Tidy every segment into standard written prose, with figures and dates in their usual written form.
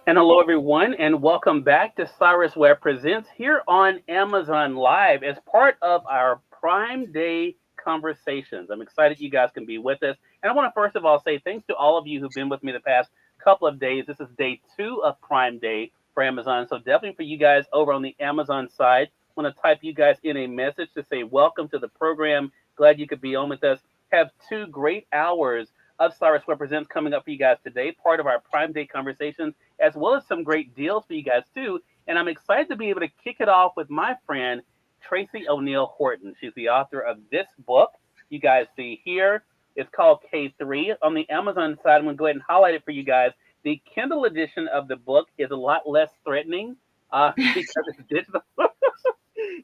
And hello, everyone, and welcome back to Cyrus Webb Presents here on Amazon Live as part of our Prime Day conversations. I'm excited you guys can be with us. And I want to first of all say thanks to all of you who've been with me the past couple of days. This is day two of Prime Day for Amazon. So definitely for you guys over on the Amazon side, I want to type you guys in a message to say welcome to the program. Glad you could be on with us. Have 2 great hours of Cyrus Webb Presents coming up for you guys today, part of our Prime Day conversations as well as some great deals for you guys too. And I'm excited to be able to kick it off with my friend Tracy O'Neill Horton. She's the author of this book you guys see here. It's called K3. On the Amazon side, I'm going to go ahead and highlight it for you guys. The Kindle edition of the book is a lot less threatening because it's digital.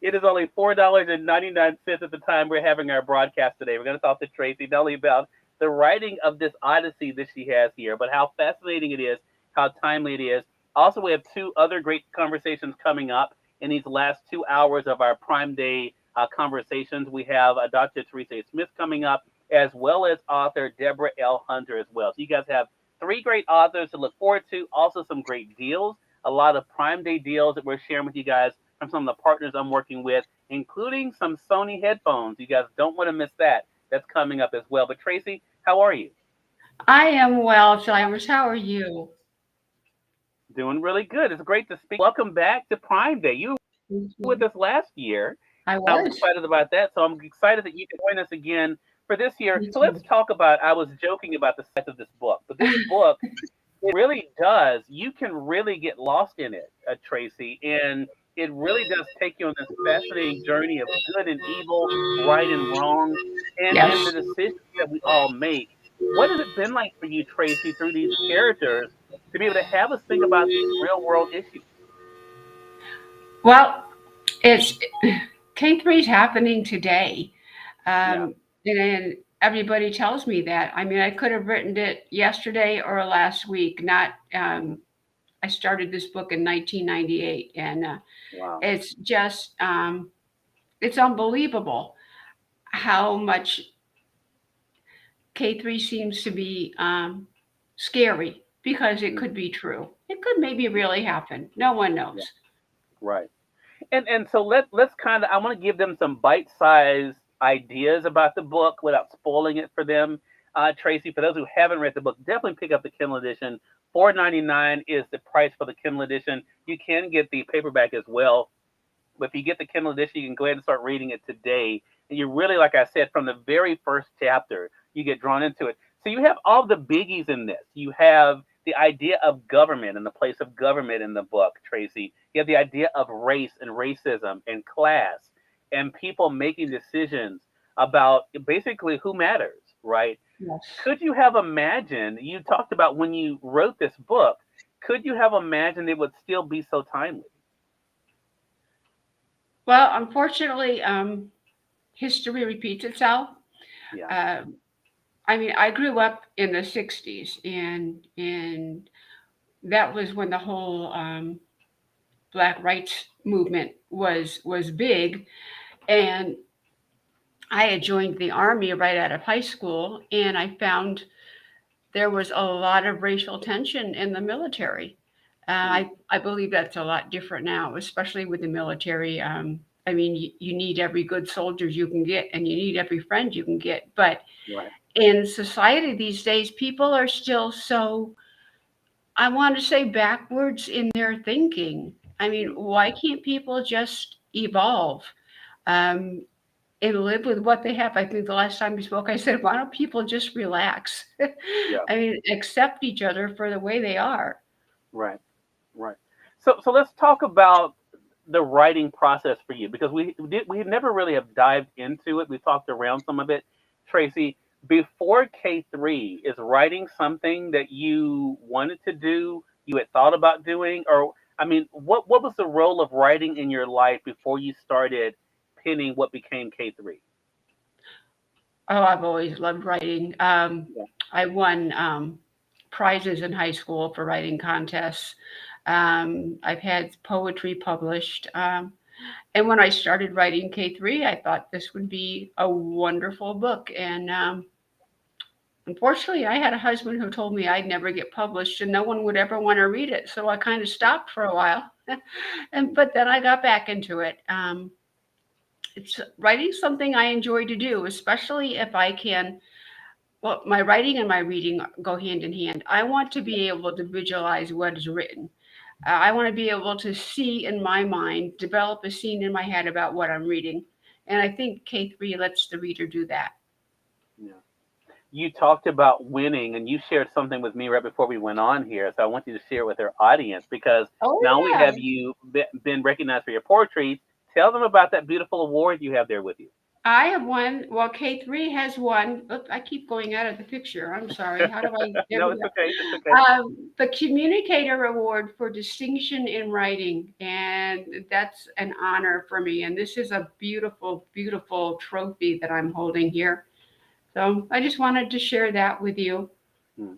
It is only $4.99 at the time we're having our broadcast today. We're going to talk to Tracy not only about the writing of this odyssey that she has here, but how fascinating it is, how timely it is. Also, we have two other great conversations coming up in these last 2 hours of our Prime Day conversations. We have Dr. Teresa Smith coming up, as well as author Deborah L. Hunter as well. So you guys have three great authors to look forward to. Also, some great deals, a lot of Prime Day deals that we're sharing with you guys from some of the partners I'm working with, including some Sony headphones. You guys don't want to miss that. That's coming up as well. But Tracy, how are you? I am well, Cyrus. How are you? Doing really good. It's great to speak. Welcome back to Prime Day. You were with us last year, and I was I excited about was. that. So I'm excited that you can join us again for this year. So Me let's talk too. about, I was joking about the size of this book, but this book, it really does, you can really get lost in it, Tracy, and it really does take you on this fascinating journey of good and evil, right and wrong, and the Yes. decisions that we all make. What has it been like for you, Tracy, through these characters to be able to have us think about these real world issues? Well, it's K3 is happening today. Yeah. And everybody tells me that. I mean, I could have written it yesterday or last week. Not. I started this book in 1998, and Wow. it's just it's unbelievable how much K3 seems to be scary because it Mm, could be true. It could maybe really happen. No one yeah. knows. Right. And so let's kind of, I want to give them some bite-sized ideas about the book without spoiling it for them. Tracy, for those who haven't read the book, definitely pick up the Kindle edition. $4.99 is the price for the Kindle edition. You can get the paperback as well, but if you get the Kindle edition, you can go ahead and start reading it today. And you really, like I said, from the very first chapter, you get drawn into it. So you have all the biggies in this. You have the idea of government and the place of government in the book, Tracy. You have the idea of race and racism and class and people making decisions about basically who matters, right? Yes. Could you have imagined, you talked about when you wrote this book, could you have imagined it would still be so timely? Well, unfortunately, history repeats itself. Yeah. Uh, I mean, I grew up in the '60s, and that was when the whole Black rights movement was big. And I had joined the army right out of high school, and I found there was a lot of racial tension in the military. Mm, I believe that's a lot different now, especially with the military. I mean, you need every good soldier you can get, and you need every friend you can get. But right. in society these days, people are still so, I want to say, backwards in their thinking. I mean, Mm, why can't people just evolve? Um, and live with what they have. I think the last time we spoke, I said, why don't people just relax? yeah. I mean, accept each other for the way they are. Right. Right. So let's talk about the writing process for you because we never really have dived into it. We talked around some of it. Tracy, before K3, is writing something that you wanted to do, you had thought about doing, or I mean, what was the role of writing in your life before you started penning what became K3? Oh, I've always loved writing. Yeah. I won prizes in high school for writing contests. I've had poetry published. And when I started writing K3, I thought this would be a wonderful book. And Unfortunately, I had a husband who told me I'd never get published and no one would ever want to read it. So I kind of stopped for a while. But then I got back into it. It's writing something I enjoy to do, especially if I can. Well, my writing and my reading go hand in hand. I want to be able to visualize what is written. I want to be able to see in my mind, develop a scene in my head about what I'm reading. And I think K3 lets the reader do that. Yeah. You talked about winning, and you shared something with me right before we went on here. So I want you to share with our audience because Oh, not only yeah. have you been recognized for your poetry, tell them about that beautiful award you have there with you. I have one. Well, K3 has one. Oop, I keep going out of the picture. I'm sorry. How do I? There No, we it's go. okay. It's okay. The Communicator Award for Distinction in Writing. And that's an honor for me. And this is a beautiful, beautiful trophy that I'm holding here. So I just wanted to share that with you. Hmm.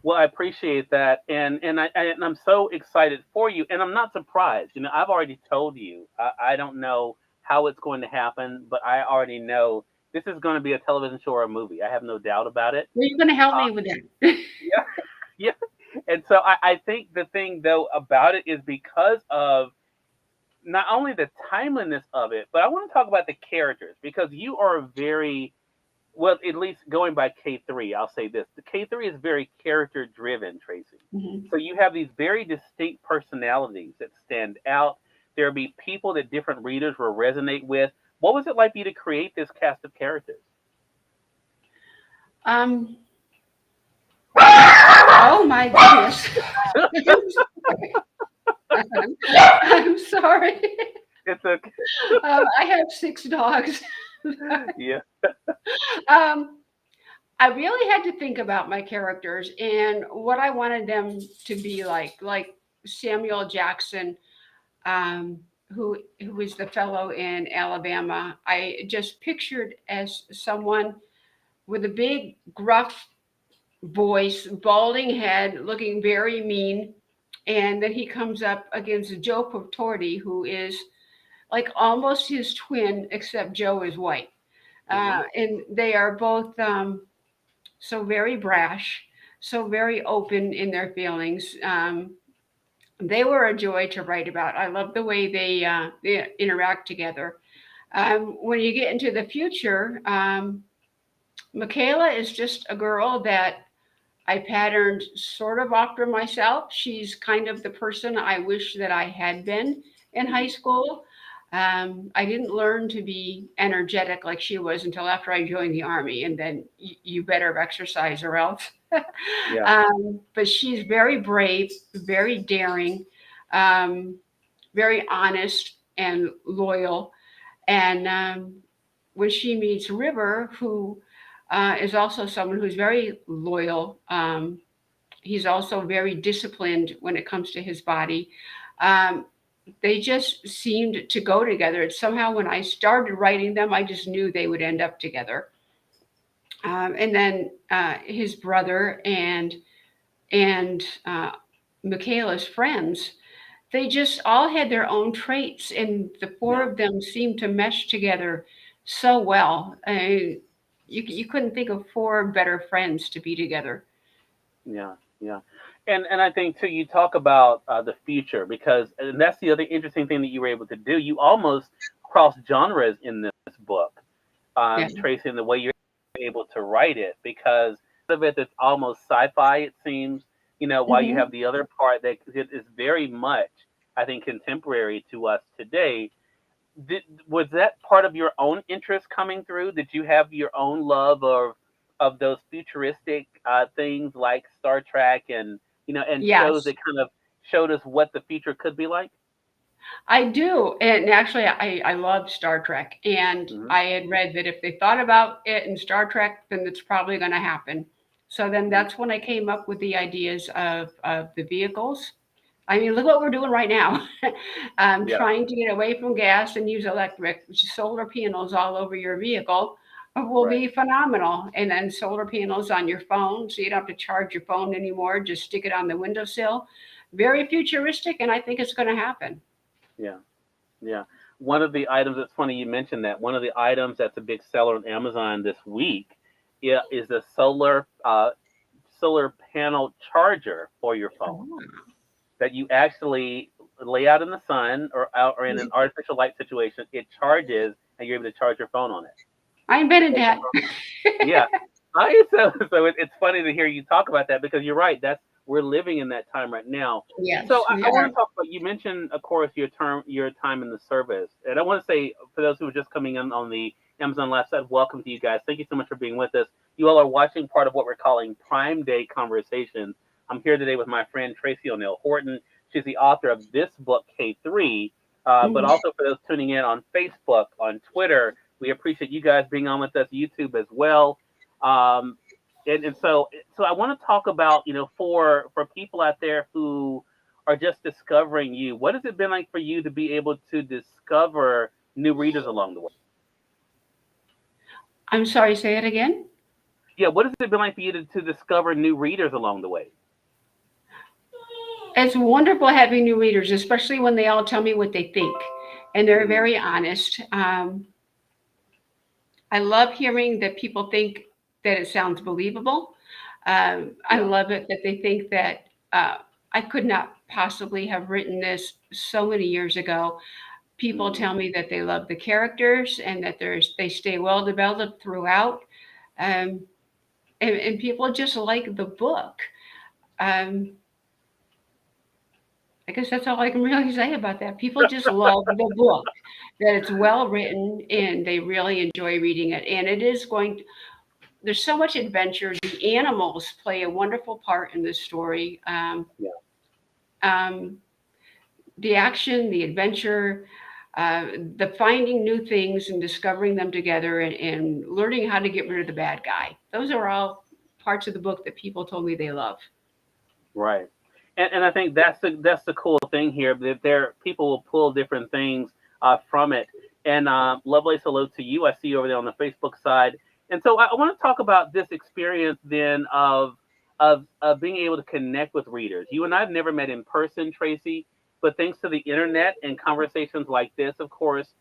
Well, I appreciate that, and I'm so excited for you, and I'm not surprised. I've already told you. I don't know how it's going to happen, but I already know this is going to be a television show or a movie. I have no doubt about it. Well, you're going to help Uh, me with that. yeah, yeah. And so I think the thing though about it is because of not only the timeliness of it, but I want to talk about the characters because you are very well, at least going by K3, I'll say this. The K3 is very character driven, Tracy. Mhm. So you have these very distinct personalities that stand out. There'll be people that different readers will resonate with. What was it like for you to create this cast of characters? Um, oh my goodness. I'm sorry. It's a I have 6 dogs. yeah, um, I really had to think about my characters and what I wanted them to be like Samuel Jackson, um, who is the fellow in Alabama. I just pictured as someone with a big, gruff voice, balding head, looking very mean, and then he comes up against Joe Portorti, who is like almost his twin, except Joe is white. hmm And they are both so very brash, so very open in their feelings. They were a joy to write about. I love the way they interact together. When you get into the future, Michaela is just a girl that I patterned sort of after myself. She's kind of the person I wish that I had been in high hmm school. I didn't learn to be energetic like she was until after I joined the army, and then you better exercise or else. yeah, But she's very brave, very daring, um, very honest and loyal. And when she meets River, who is also someone who's very loyal, he's also very disciplined when it comes to his body. Um, they just seemed to go together. It's somehow when I started writing them, I just knew they would end up together. And then his brother and Michaela's friends, they just all had their own traits, and the four yeah, of them seemed to mesh together so well. You couldn't think of four better friends to be together. yeah, yeah. And I think too, you talk about the future because and that's the other interesting thing that you were able to do. You almost cross genres in this book, Yeah. tracing the way you're able to write it because of it that's almost sci-fi it seems while you hmm have the other part that is very much I think contemporary to us today. Was that part of your own interest coming through? Did you have your own love of those futuristic things like Star Trek and shows Yes, that kind of showed us what the future could be like? I do. And actually, I love Star Trek. And Hmm. I had read that if they thought about it in Star Trek, then it's probably going to happen. So then Hmm. that's when I came up with the ideas of the vehicles. I mean, look what we're doing right now. Yeah, Trying to get away from gas and use electric, which is solar panels all over your vehicle, will right. be phenomenal. And then solar panels on your phone, so you don't have to charge your phone anymore. Just stick it on the windowsill. Very futuristic, and I think it's going to happen. Yeah. Yeah. One of the items, it's funny you mentioned that. One of the items that's a big seller on Amazon this week is a solar panel charger for your phone that you actually lay out in the sun or out or in an artificial light situation. It charges, and you're able to charge your phone on it. I invented that. Yeah. It's funny to hear you talk about that because you're right. That's we're living in that time right now. So Yes, we I want are. to talk about. You mentioned, of course, your time in the service, and I want to say for those who are just coming in on the Amazon Live side, welcome to you guys. Thank you so much for being with us. You all are watching part of what we're calling Prime Day Conversations. I'm here today with my friend Tracy O'Neill Horton. She's the author of this book, K3. But Mhm. also for those tuning in on Facebook, on Twitter, we appreciate you guys being on with us, YouTube as well. Um, and so I want to talk about, for people out there who are just discovering you, what has it been like for you to be able to discover new readers along the way? I'm sorry, say it again. Yeah, what has it been like for you to discover new readers along the way? It's wonderful having new readers, especially when they all tell me what they think, and they're Mm, very honest. I love hearing that people think that it sounds believable. I yeah. love it that they think that I could not possibly have written this so many years ago. People Mm, tell me that they love the characters and that they stay well developed throughout, um, and people just like the book. Um, I guess that's all I can really say about that. People just love the book, that it's well written, and they really enjoy reading it. And it is there's so much adventure. The animals play a wonderful part in this story. yeah. Um, the action, the adventure, uh, the finding new things and discovering them together, and learning how to get rid of the bad guy. Those are all parts of the book that people told me they love. Right. And I think that's the cool thing here that there people will pull different things from it. And Lovelace, hello to you. I see you over there on the Facebook side. And so I want to talk about this experience then of being able to connect with readers. You and I have never met in person, Tracy, but thanks to the internet and conversations like this, of course,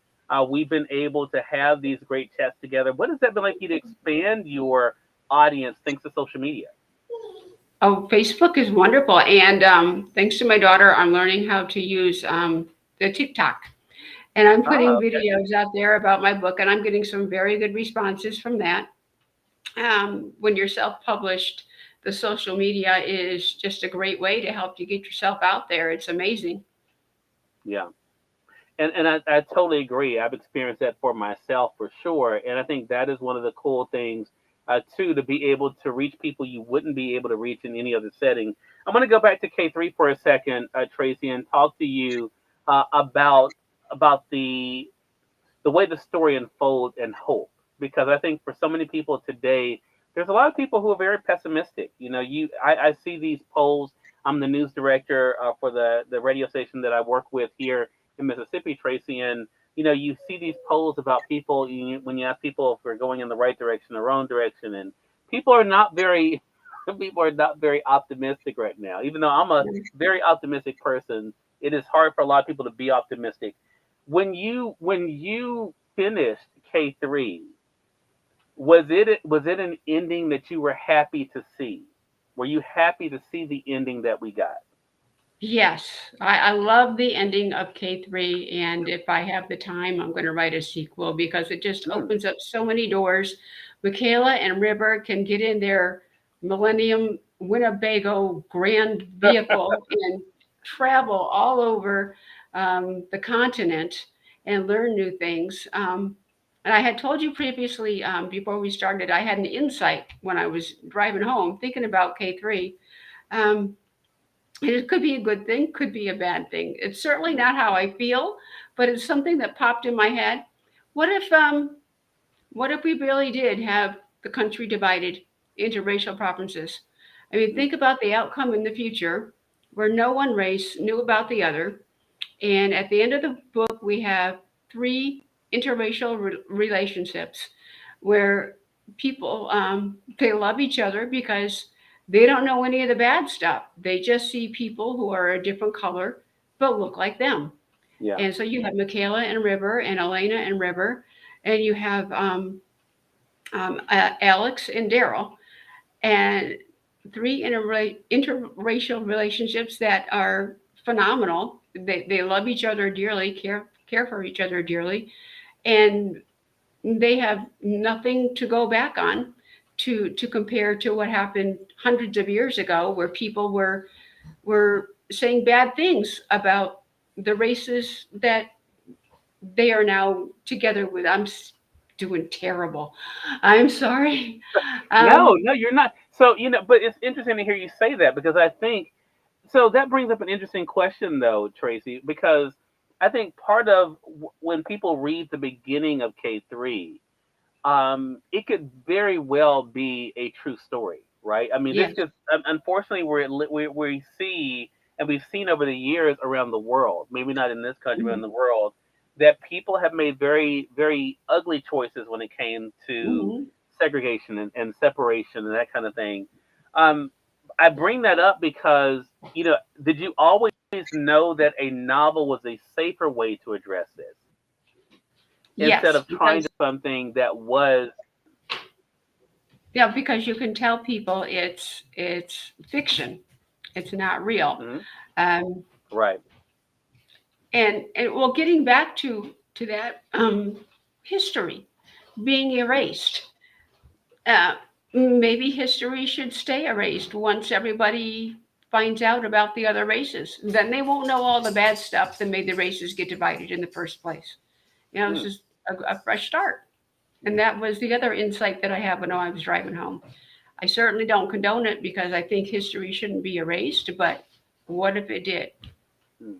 we've been able to have these great chats together. What has that been like for you to expand your audience thanks to social media? Oh, Facebook is wonderful. And thanks to my daughter, I'm learning how to use the TikTok. And I'm Ah, putting okay. videos out there about my book, and I'm getting some very good responses from that. When you're self published, the social media is just a great way to help you get yourself out there. It's amazing. Yeah. And I totally agree. I've experienced that for myself for sure. And I think that is one of the cool things, too, to be able to reach people you wouldn't be able to reach in any other setting. I'm going to go back to K3 for a second, Tracy, and talk to you about the way the story unfolds and hope. Because I think for so many people today, there's a lot of people who are very pessimistic. I see these polls. I'm the news director for the radio station that I work with here in Mississippi, Tracy, and you see these polls about people when you ask people if we're going in the right direction or wrong direction, and people are not very people are not very optimistic right now. Even though I'm a very optimistic person, it is hard for a lot of people to be optimistic. When you finished K3, was it an ending that you were happy to see? Were you happy to see the ending that we got? Yes, I love the ending of K3. And if I have the time, I'm going to write a sequel because it just Mm. opens up so many doors. Michaela and River can get in their Millennium Winnebago grand vehicle and travel all over the continent and learn new things. And I had told you previously, before we started, I had an insight when I was driving home thinking about K3. Um, and it could be a good thing, could be a bad thing. It's certainly not how I feel, but it's something that popped in my head. What if what if we really did have the country divided into racial preferences? I mean, think about the outcome in the future where no one race knew about the other. And at the end of the book, we have three interracial relationships where people they love each other because they don't know any of the bad stuff. They just see people who are a different color but look like them. Yeah. And so you have Michaela and River and Elena and River, and you have Alex and Daryl, and three interracial relationships that are phenomenal. They love each other dearly, care for each other dearly, and they have nothing to go back on to compare to what happened hundreds of years ago, where people were saying bad things about the races that they are now together with. I'm doing terrible. I'm sorry. No, Um, no, you're not. So, but it's interesting to hear you say that because I think so that brings up an interesting question though, Tracy, because I think part of when people read the beginning of K3, it could very well be a true story, right? I mean, this yes. just unfortunately we see and we've seen over the years around the world, maybe not in this country, but in Mhm. the world, that people have made very, very ugly choices when it came to Mhm. segregation and separation and that kind of thing. Um, I bring that up because did you always know that a novel was a safer way to address this instead Yes, of trying because to something that was yeah, because you can tell people it's fiction, it's not real. mhm, Um, right? and well, getting back to that history being erased. Uh, Maybe history should stay erased once everybody finds out about the other races. Then they won't know all the bad stuff that made the races get divided in the first place. This Mm, is a fresh start. And that was the other insight that I had when I was driving home. I certainly don't condone it because I think history shouldn't be erased, but what if it did? mm.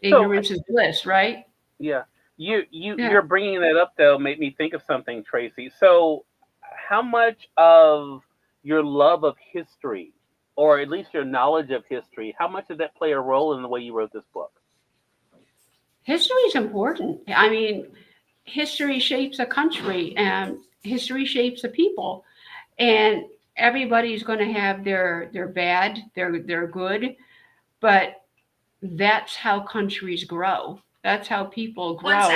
So Ignorance is bliss, right? yeah, Yeah. you're bringing that up though made me think of something, Tracy. So how much of your love of history, or at least your knowledge of history, how much did that play a role in the way you wrote this book? History is important. I mean, history shapes a country and history shapes a people. And everybody's going to have their bad, their good, but that's how countries grow. That's how people grow.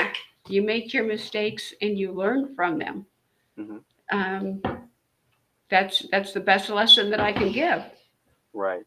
You make your mistakes and you learn from them. Hmm. Um, that's the best lesson that I can give. Right.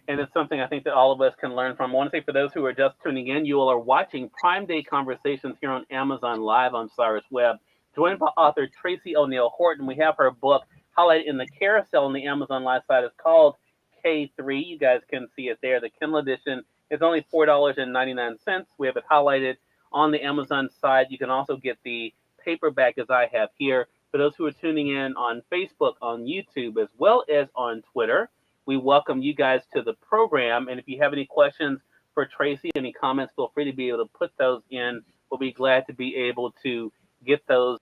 And it's something I think that all of us can learn from. I want to say for those who are just tuning in, you all are watching Prime Day Conversations here on Amazon Live. I'm Cyrus Webb, joined by author Tracy O'Neill Horton. We have her book highlighted in the carousel on the Amazon Live site. It's called K3. You guys can see it there. The Kindle edition is only $4.99. We have it highlighted on the Amazon side. You can also get the paperback as I have here. For those who are tuning in on Facebook, on YouTube, as well as on Twitter, we welcome you guys to the program. And if you have any questions for Tracy, any comments, feel free to be able to put those in. We'll be glad to be able to get those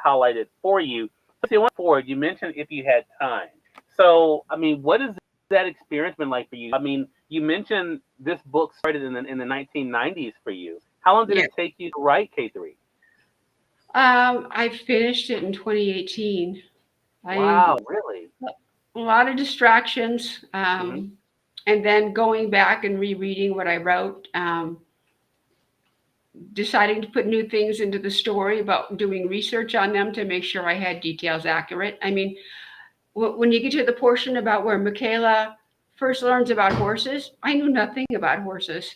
highlighted for you. So, Tracy, forward, you mentioned if you had time. So, I mean, what has that experience been like for you? I mean, you mentioned this book started in the 1990s for you. How long did Yeah. it take you to write K3? I finished it in 2018. I Wow, really? A lot of distractions, Hmm. and then going back and rereading what I wrote, deciding to put new things into the story about doing research on them to make sure I had details accurate. I mean, when you get to the portion about where Michaela first learns about horses, I knew nothing about horses.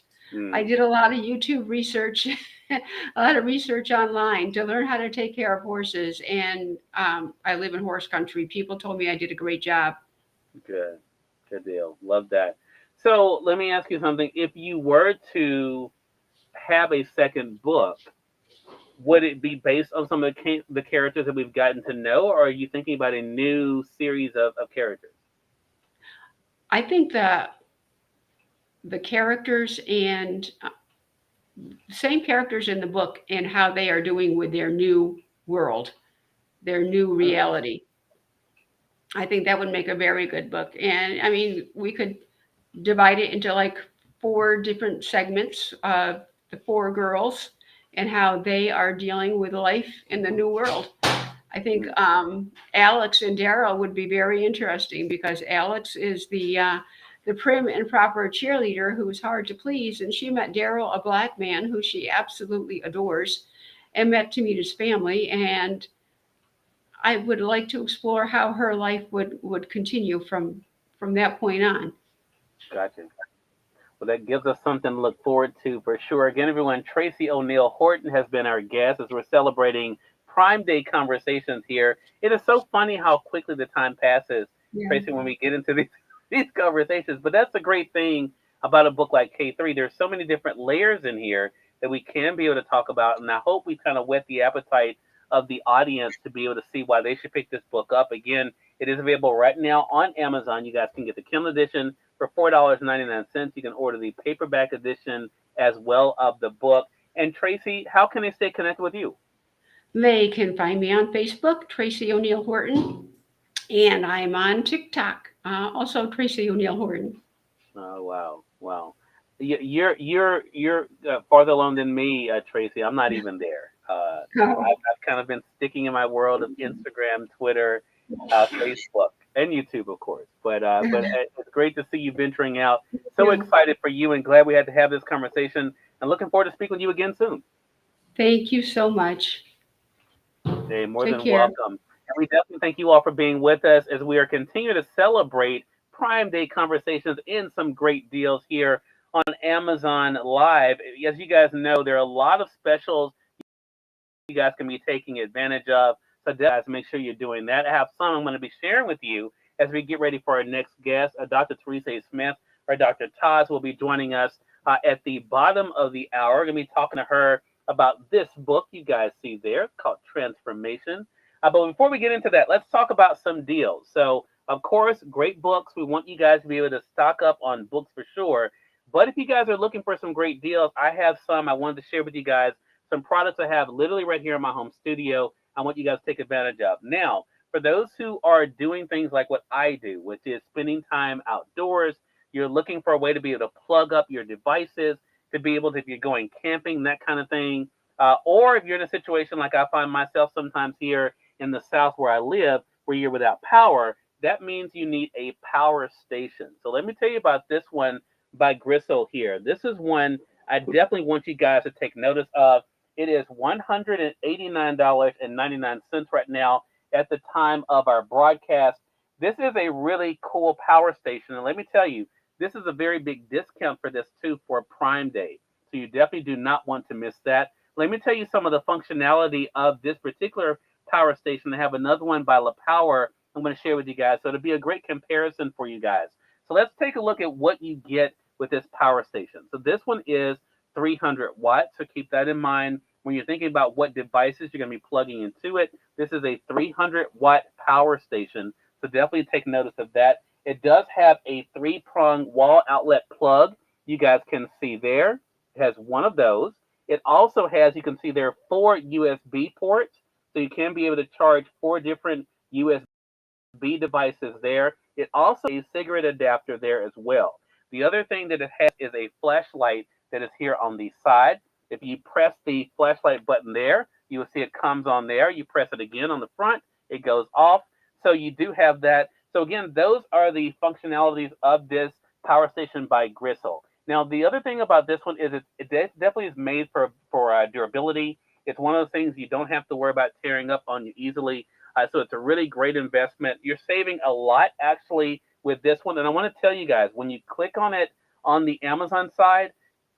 I Mm, did a lot of YouTube research, a lot of research online to learn how to take care of horses. And I live in horse country. People told me I did a great job. good. Good deal. Love that. So let me ask you something. If you were to have a second book, would it be based on some of the characters that we've gotten to know, or are you thinking about a new series of characters? I think that the characters and the same characters in the book and how they are doing with their new world, their new Mm, reality. I think that would make a very good book. And I mean, we could divide it into like four different segments of the four girls and how they are dealing with life in the new world. I think mm, Alex and Daryl would be very interesting because Alex is the prim and proper cheerleader who's hard to please, and she met Daryl, a black man who she absolutely adores, and met to meet his family. And I would like to explore how her life would continue from that point on. Gotcha. Well, that gives us something to look forward to for sure. Again, everyone, Tracy O'Neill Horton has been our guest as we're celebrating Prime Day conversations here. It is so funny how quickly the time passes, Yeah. Tracy, when we get into these, these conversations. But that's the great thing about a book like K3. There's so many different layers in here that we can be able to talk about. And I hope we kind of whet the appetite of the audience to be able to see why they should pick this book up. Again, it is available right now on Amazon. You guys can get the Kindle edition for $4.99. You can order the paperback edition as well of the book. And Tracy, how can they stay connected with you? They can find me on Facebook, Tracy O'Neill Horton, and I'm on TikTok, also Tracy O'Neill Horton. Oh wow, wow. You're farther along than me, Tracy. I'm not even there. Oh, I've kind of been sticking in my world of Instagram, Twitter, Facebook, and YouTube, of course. But it's great to see you venturing out. So yeah. excited for you, and glad we had to have this conversation. And looking forward to speaking with you again soon. Thank you so much. Hey, more Take than care. welcome. And we definitely thank you all for being with us as we are continuing to celebrate Prime Day conversations and some great deals here on Amazon Live. As you guys know, there are a lot of specials you guys can be taking advantage of. So, guys, make sure you're doing that. I have some I'm going to be sharing with you as we get ready for our next guest, Dr. Teresa A. Smith or Dr. Taz will be joining us at the bottom of the hour. We're going to be talking to her about this book you guys see there called Transformation. But before we get into that, let's talk about some deals. So, of course, great books. We want you guys to be able to stock up on books for sure. But if you guys are looking for some great deals, I have some I wanted to share with you guys. Some products I have literally right here in my home studio. I want you guys to take advantage of. Now, for those who are doing things like what I do, which is spending time outdoors, you're looking for a way to be able to plug up your devices, to be able to, if you're going camping, that kind of thing. Or if you're in a situation like I find myself sometimes here in the South where I live, where you're without power, that means you need a power station. So let me tell you about this one by Gristle here. This is one I definitely want you guys to take notice of. It is $189.99 right now at the time of our broadcast. This is a really cool power station. And let me tell you, this is a very big discount for this too for Prime Day. So you definitely do not want to miss that. Let me tell you some of the functionality of this particular power station. I have another one by La Power I'm going to share with you guys. So it'll be a great comparison for you guys. So let's take a look at what you get with this power station. So this one is 300 watts. So keep that in mind when you're thinking about what devices you're going to be plugging into it. This is a 300-watt power station. So definitely take notice of that. It does have a 3-prong wall outlet plug. You guys can see there. It has one of those. It also has, you can see there, 4 USB ports. So you can be able to charge 4 different USB devices there. It also has a cigarette adapter there as well. The other thing that it has is a flashlight that is here on the side. If you press the flashlight button there, you will see it comes on there. You press it again on the front, it goes off. So you do have that. So again, those are the functionalities of this power station by Gristle. Now, the other thing about this one is it definitely is made for durability. It's one of those things you don't have to worry about tearing up on you easily. So it's a really great investment. You're saving a lot actually with this one. And I want to tell you guys, when you click on it on the Amazon side,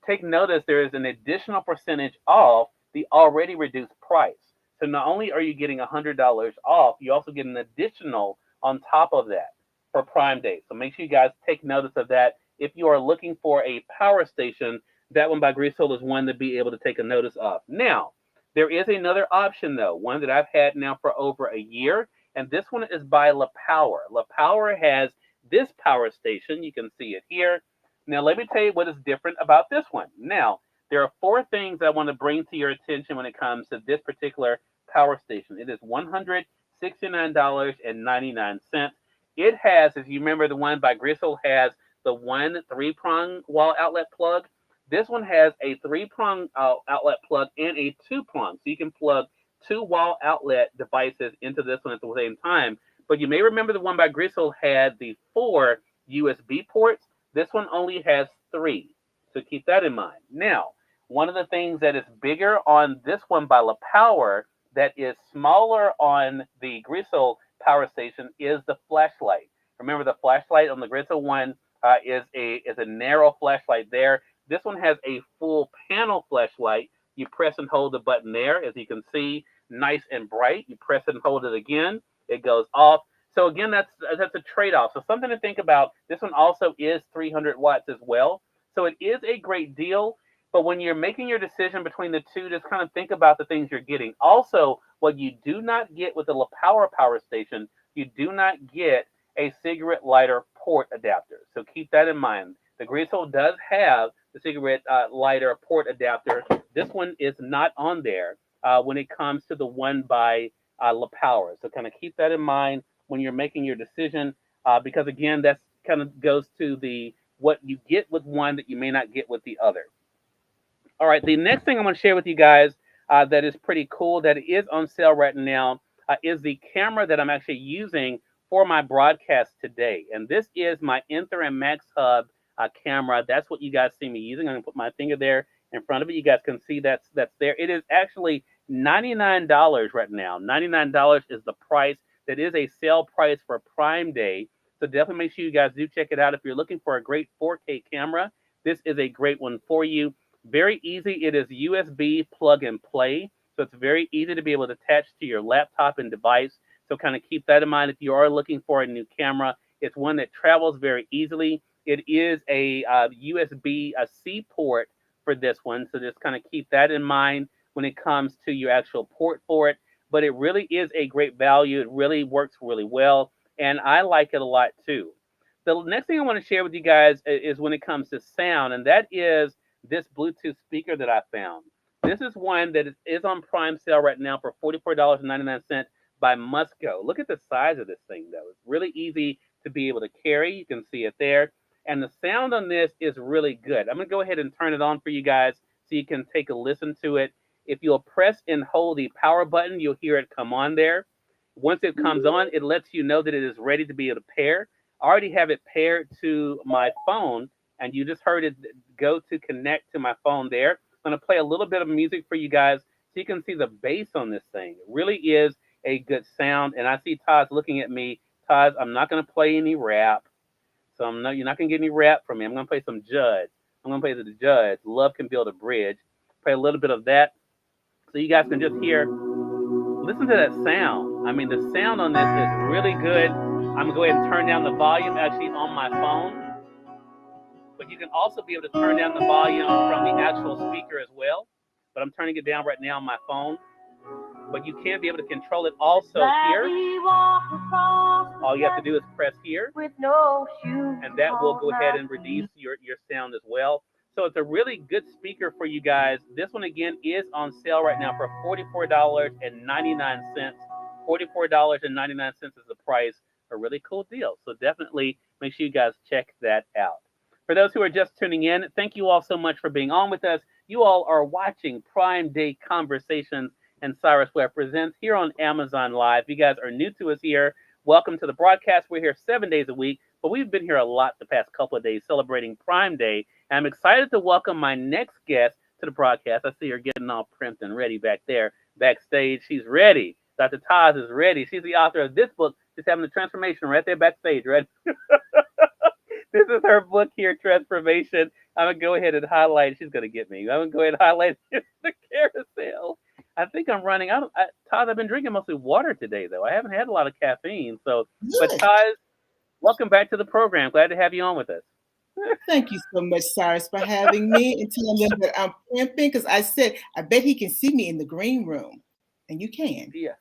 take notice there is an additional percentage off the already reduced price. So not only are you getting $100 off, you also get an additional on top of that for Prime Day. So make sure you guys take notice of that. If you are looking for a power station, that one by Greasehold is one to be able to take a notice of. Now, there is another option though, one that I've had now for over a year, and this one is by La Power. La Power has this power station. You can see it here. Now, let me tell you what is different about this one. Now, there are 4 things I want to bring to your attention when it comes to this particular power station. It is $169.99. It has, if you remember, the one by Gristle has the one 3-prong wall outlet plug. This one has a 3-prong outlet plug and a 2-prong. So you can plug 2 wall outlet devices into this one at the same time. But you may remember the one by Gristle had the 4 USB ports. This one only has 3. So keep that in mind. Now, one of the things that is bigger on this one by La Power that is smaller on the Gristle power station is the flashlight. Remember, the flashlight on the Gristle one is a narrow flashlight there. This one has a full panel flashlight. You press and hold the button there, as you can see, nice and bright. You press and hold it again, it goes off. So again, that's a trade-off. So something to think about. This one also is 300 watts as well. So it is a great deal. But when you're making your decision between the two, just kind of think about the things you're getting. Also, what you do not get with the La power station, you do not get a cigarette lighter port adapter. So keep that in mind. The Gristle does have the cigarette lighter port adapter. This one is not on there when it comes to the one by La Power. So kind of keep that in mind when you're making your decision, because again, that kind of goes to the what you get with one that you may not get with the other. All right, the next thing I'm going to share with you guys that is pretty cool, that is on sale right now, is the camera that I'm actually using for my broadcast today. And this is my Enter and Max Hub camera. That's what you guys see me using. I'm going to put my finger there in front of it. You guys can see that's there. It is actually $99 right now. $99 is the price. That is a sale price for Prime Day. So definitely make sure you guys do check it out. If you're looking for a great 4K camera, this is a great one for you. Very easy. It is USB plug and play. So it's very easy to be able to attach to your laptop and device. So kind of keep that in mind if you are looking for a new camera. It's one that travels very easily. It is a USB-C port for this one. So just kind of keep that in mind when it comes to your actual port for it. But it really is a great value. It really works really well. And I like it a lot too. The next thing I want to share with you guys is when it comes to sound, and that is this Bluetooth speaker that I found. This is one that is on Prime sale right now for $44.99 by Musco. Look at the size of this thing, though. It's really easy to be able to carry. You can see it there. And the sound on this is really good. I'm going to go ahead and turn it on for you guys so you can take a listen to it. If you'll press and hold the power button, you'll hear it come on there. Once it comes on, it lets you know that it is ready to be able to pair. I already have it paired to my phone, and you just heard it go to connect to my phone there. I'm going to play a little bit of music for you guys so you can see the bass on this thing. It really is a good sound, and I see Todd looking at me. Todd, I'm not going to play any rap, so you're not going to get any rap from me. I'm going to play some Judge. I'm going to play the Judge. Love Can Build a Bridge. Play a little bit of that so you guys can just hear. Listen to that sound. I mean, the sound on this is really good. I'm going to go ahead and turn down the volume actually on my phone. But you can also be able to turn down the volume from the actual speaker as well. But I'm turning it down right now on my phone. But you can be able to control it also here. All you have to do is press here. And that will go ahead and reduce your sound as well. So it's a really good speaker for you guys. This one, again, is on sale right now for $44.99. $44.99 is the price. A really cool deal. So definitely make sure you guys check that out. For those who are just tuning in, thank you all so much for being on with us. You all are watching Prime Day Conversations and Cyrus Webb Presents here on Amazon Live. If you guys are new to us here, welcome to the broadcast. We're here 7 days a week, but we've been here a lot the past couple of days celebrating Prime Day. And I'm excited to welcome my next guest to the broadcast. I see her getting all primped and ready back there, backstage. She's ready. Dr. Taz is ready. She's the author of this book, Just Having the Transformation, right there backstage, right? This is her book here, Transformation. I'm going to go ahead and highlight. She's going to get me. I'm going to go ahead and highlight the carousel. I think I'm running. Todd, I've been drinking mostly water today, though. I haven't had a lot of caffeine. So, but Todd, welcome back to the program. Glad to have you on with us. Thank you so much, Cyrus, for having me and telling them that I'm primping, because I said, I bet he can see me in the green room. And you can. Yeah,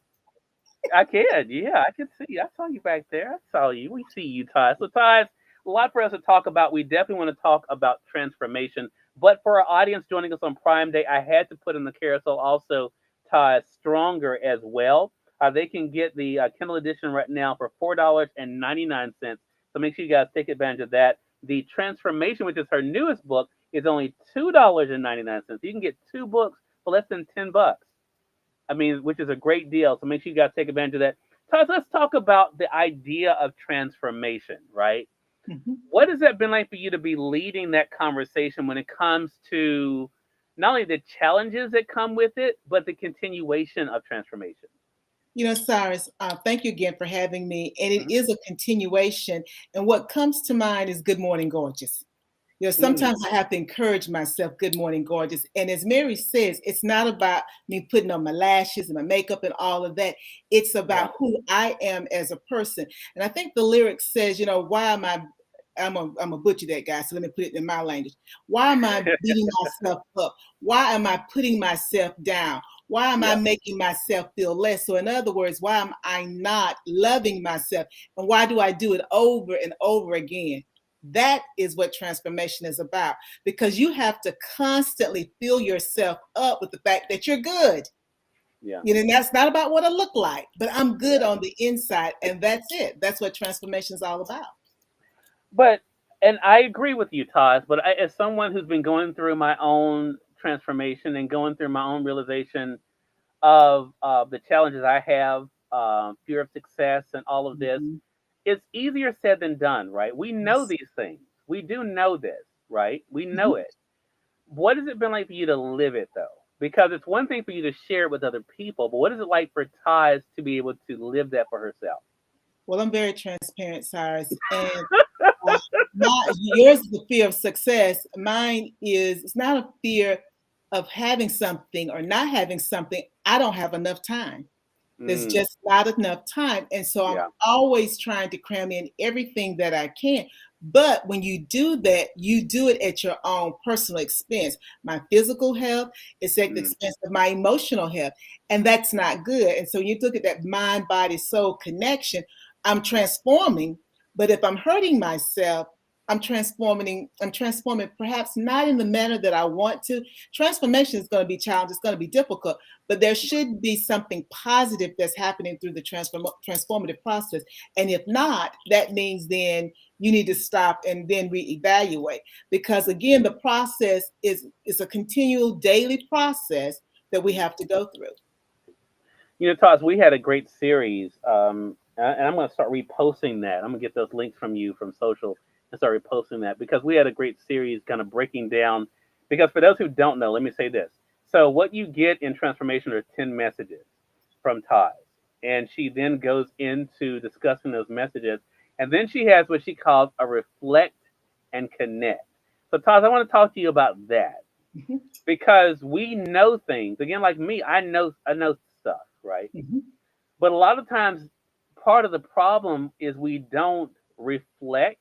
I can. Yeah, I can see. I saw you back there. I saw you. We see you, Todd. So, Todd, a lot for us to talk about. We definitely want to talk about transformation. But for our audience joining us on Prime Day, I had to put in the carousel also Todd Stronger as well. They can get the Kindle edition right now for $4.99. So make sure you guys take advantage of that. The Transformation, which is her newest book, is only $2.99. You can get 2 books for less than $10. I mean, which is a great deal. So make sure you guys take advantage of that. Todd, let's talk about the idea of transformation, right? Mm-hmm. What has that been like for you to be leading that conversation when it comes to not only the challenges that come with it, but the continuation of transformation. Cyrus, thank you again for having me. And it Mhm. is a continuation. And what comes to mind is Good Morning Gorgeous. Mm, Sometimes I have to encourage myself, Good Morning Gorgeous. And as Mary says, it's not about me putting on my lashes and my makeup and all of that. It's yeah. about who I am as a person. And I think the lyric says, why am I? I'm a butcher that guy, so let me put it in my language. Why am I beating myself up? Why am I putting myself down? Why am I Yeah. making myself feel less? So, in other words, why am I not loving myself? And why do I do it over and over again? That is what transformation is about, because you have to constantly fill yourself up with the fact that you're good. Yeah. And that's not about what I look like, but I'm good Yeah. on the inside. And that's it. That's what transformation is all about. But and I agree with you, Todd. But as someone who's been going through my own transformation and going through my own realization of the challenges I have, fear of success, and all of this, Mhm. it's easier said than done, right? We know Yes. these things. We do know this, right? We know Mhm. it. What has it been like for you to live it though? Because it's one thing for you to share it with other people, but what is it like for Taz to be able to live that for herself? Well, I'm very transparent, Cyrus. And uh, yours is the fear of success. Mine is, it's not a fear of having something or not having something. I don't have enough time. There's Mm, just not enough time. And so I'm yeah. always trying to cram in everything that I can. But when you do that, you do it at your own personal expense. My physical health is at the Mm, expense of my emotional health. And that's not good. And so you look at that mind, body, soul connection, I'm transforming. But if I'm hurting myself, I'm transforming perhaps not in the manner that I want to. Transformation is going to be challenging, it's going to be difficult, but there should be something positive that's happening through the transformative process. And if not, that means then you need to stop and then reevaluate. Because again, the process is a continual daily process that we mm. have to go through. Toz, we had a great series, and I'm going to start reposting that. I'm going to get those links from you from social and start reposting that because we had a great series kind of breaking down. Because for those who don't know, let me say this. So, what you get in transformation are 10 messages from Taz, and she then goes into discussing those messages, and then she has what she calls a reflect and connect. So, Taz, I want to talk to you about that Mhm, because we know things. Again, like me, I know stuff, right? mhm, But a lot of times, part of the problem is we don't reflect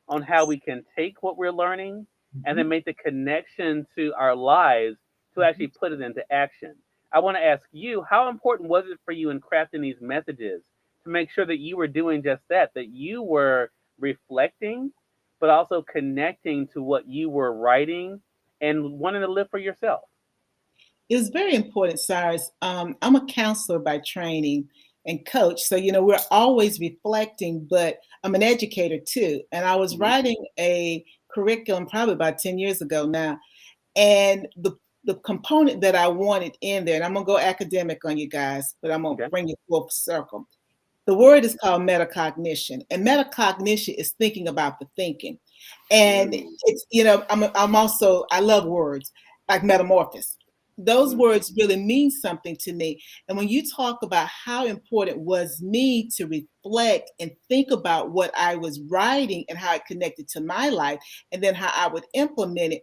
on how we can take what we're learning and mhm, then make the connection to our lives to mhm. actually put it into action. I want to ask you, how important was it for you in crafting these messages to make sure that you were doing just that, that you were reflecting, but also connecting to what you were writing and wanting to live for yourself? It was very important, Cyrus. I'm a counselor by training and coach. So, we're always reflecting, but I'm an educator too. And I was Hmm. writing a curriculum probably about 10 years ago now. And the component that I wanted in there, and I'm going to go academic on you guys, but I'm going to Okay. bring it full circle. The word is called metacognition, and metacognition is thinking about the thinking. And Mm, it's, I'm also, I love words like metamorphosis. Those mm, words really mean something to me. And when you talk about how important was me to reflect and think about what I was writing and how it connected to my life, and then how I would implement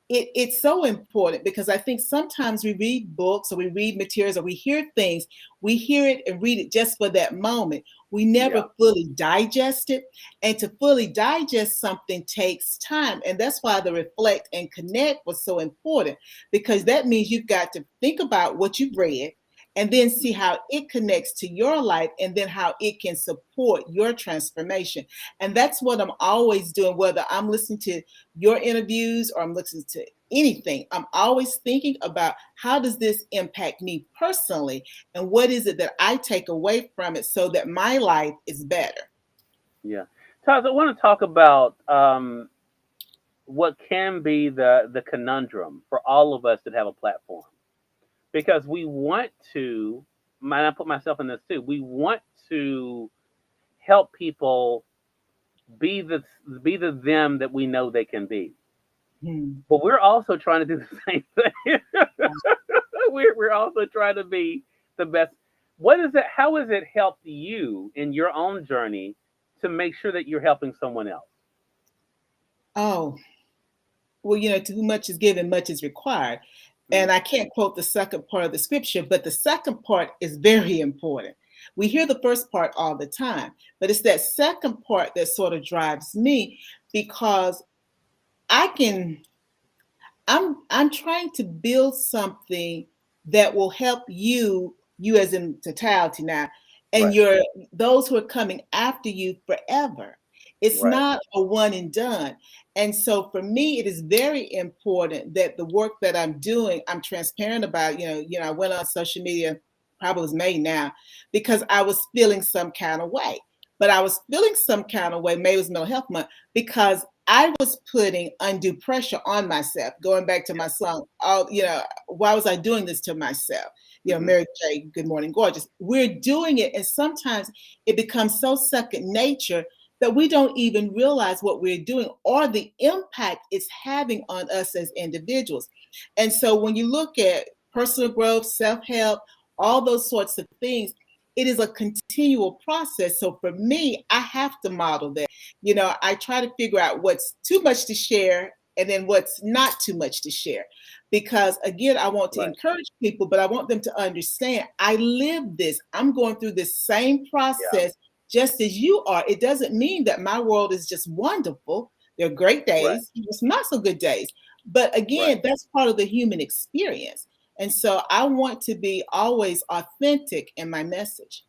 it, it's so important because I think sometimes we read books or we read materials or we hear things, we hear it and read it just for that moment. We yeah. never fully digest it. And to fully digest something takes time. And that's why the reflect and connect was so important, because that means you've got to think about what you've read and then see how it connects to your life and then how it can support your transformation. And that's what I'm always doing, whether I'm listening to your interviews or I'm listening to anything. I'm always thinking about how does this impact me personally and what is it that I take away from it so that my life is better. Yeah. Taz, I want to talk about what can be the conundrum for all of us that have a platform because we want to. Might I put myself in this too? We want to help people be the be the them that we know they can be. Mm. but we're also trying to do the same thing. We're also trying to be the best. What is it? How has it helped you in your own journey to make sure that you're helping someone else? Oh, well, to whom much is given, much is required. Mm, And I can't quote the second part of the scripture, but the second part is very important. We hear the first part all the time, but it's that second part that sort of drives me because I can I'm trying to build something that will help you as in totality now, and right, your those who are coming after you forever. It's right, not a one and done. And so for me, it is very important that the work that I'm doing, I'm transparent about. I went on social media, probably was May now, because I was feeling some kind of way. But I was feeling some kind of way, maybe it was mental health month, because I was putting undue pressure on myself, going back to my song. Why was I doing this to myself? hmm, Mary J, Good Morning Gorgeous. We're doing it, and sometimes it becomes so second nature that we don't even realize what we're doing or the impact it's having on us as individuals. And so when you look at personal growth, self-help, all those sorts of things, it is a continual process. So for me, I have to model that. I try to figure out what's too much to share and then what's not too much to share. Because again, I want to right, encourage people, but I want them to understand I live this. I'm going through this same yeah, process just as you are. It doesn't mean that my world is just wonderful. There are great right, days, there's not so good days. But right. again, that's part of the human experience. And so I want to be always authentic in my message.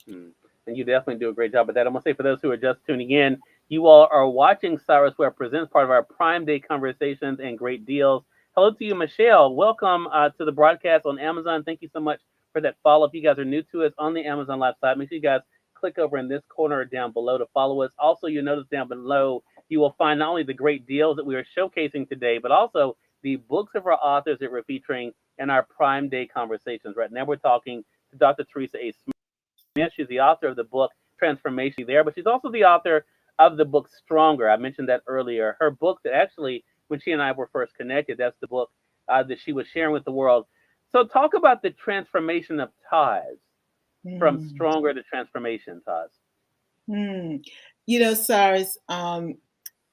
Mm. And you definitely do a great job at that. I'm gonna say for those who are just tuning in, you all are watching Cyrus Webb Presents, part of our Prime Day conversations and great deals. Hello to you, Michelle. Welcome to the broadcast on Amazon. Thank you so much for that follow. If you guys are new to us on the Amazon Live side, make sure you guys click over in this corner down below to follow us. Also, you'll notice down below you will find not only the great deals that we are showcasing today, but also the books of our authors that we're featuring in our Prime Day conversations. Right now, we're talking to Dr. Teresa A. Smith. She's the author of the book Transformation there, but she's also the author of the book Stronger. I mentioned that earlier. Her book that actually, when she and I were first connected, that's the book that she was sharing with the world. So talk about the transformation of Taz from Hmm. Stronger to Transformation, Taz. Hmm. Cyrus,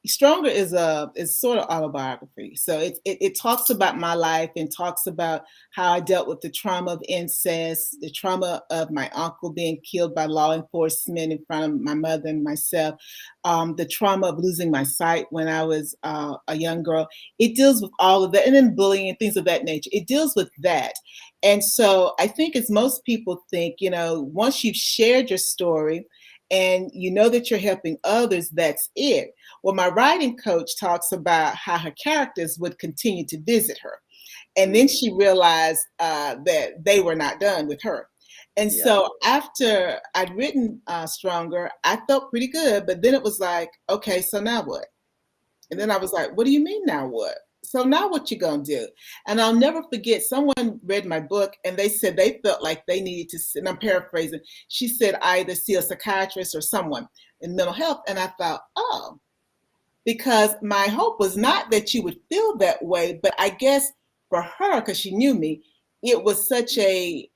Stronger is sort of autobiography. So it talks about my life and talks about how I dealt with the trauma of incest, the trauma of my uncle being killed by law enforcement in front of my mother and myself, the trauma of losing my sight when I was a young girl. It deals with all of that, and then bullying and things of that nature. It deals with that. And so I think, as most people think, once you've shared your story and you know that you're helping others, that's it. Well, my writing coach talks about how her characters would continue to visit her. And then Mm, she realized that they were not done with her. And yeah. so after I'd written Stronger, I felt pretty good. But then it was like, okay, so now what? And then I was like, what do you mean now what? So now what you gonna do? And I'll never forget, someone read my book and they said they felt like they needed to, and I'm paraphrasing, she said either see a psychiatrist or someone in mental health. And I thought, oh, because my hope was not that you would feel that way, but I guess for her, because she knew me, it was such a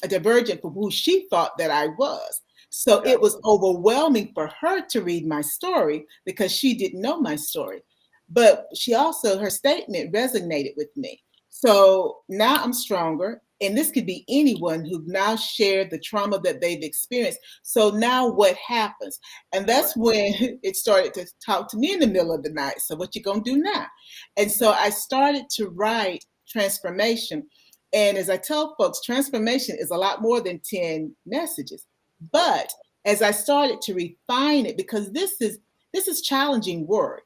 divergent from who she thought that I was. So Got it was overwhelming for her to read my story because she didn't know my story. But she also, her statement resonated with me. So now I'm stronger. And this could be anyone who've now shared the trauma that they've experienced. So now what happens? And right. that's when it started to talk to me in the middle of the night. So what you gonna do now? And so I started to write Transformation. And as I tell folks, transformation is a lot more than 10 messages. Yeah. But as I started to refine it, because this is challenging work,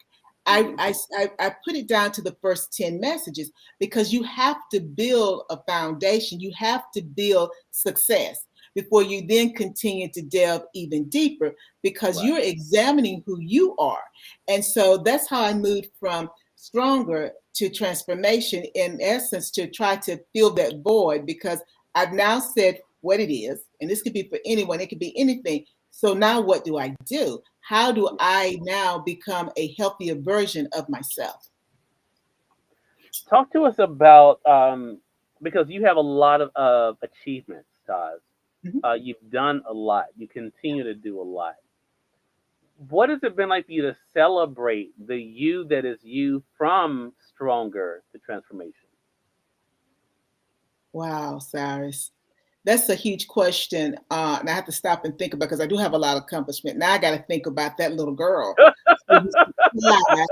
I, Hmm. I, I put it down to the first 10 messages because you have to build a foundation. You have to build success before you then continue to delve even deeper because Right. you're examining who you are. And so that's how I moved from Stronger to Transformation, in essence, to try to fill that void because I've now said what it is, and this could be for anyone, it could be anything. So now what do I do? How do Yeah. I now become a healthier version of myself? Talk to us about because you have a lot of achievements, Todd. Mhm. You've done a lot. You continue to do a lot. What has it been like for you to celebrate the you that is you from stronger to transformation? Wow, Cyrus. That's a huge question. And I have to stop and think about because I do have a lot of accomplishment. Now I got to think about that little girl who used to fly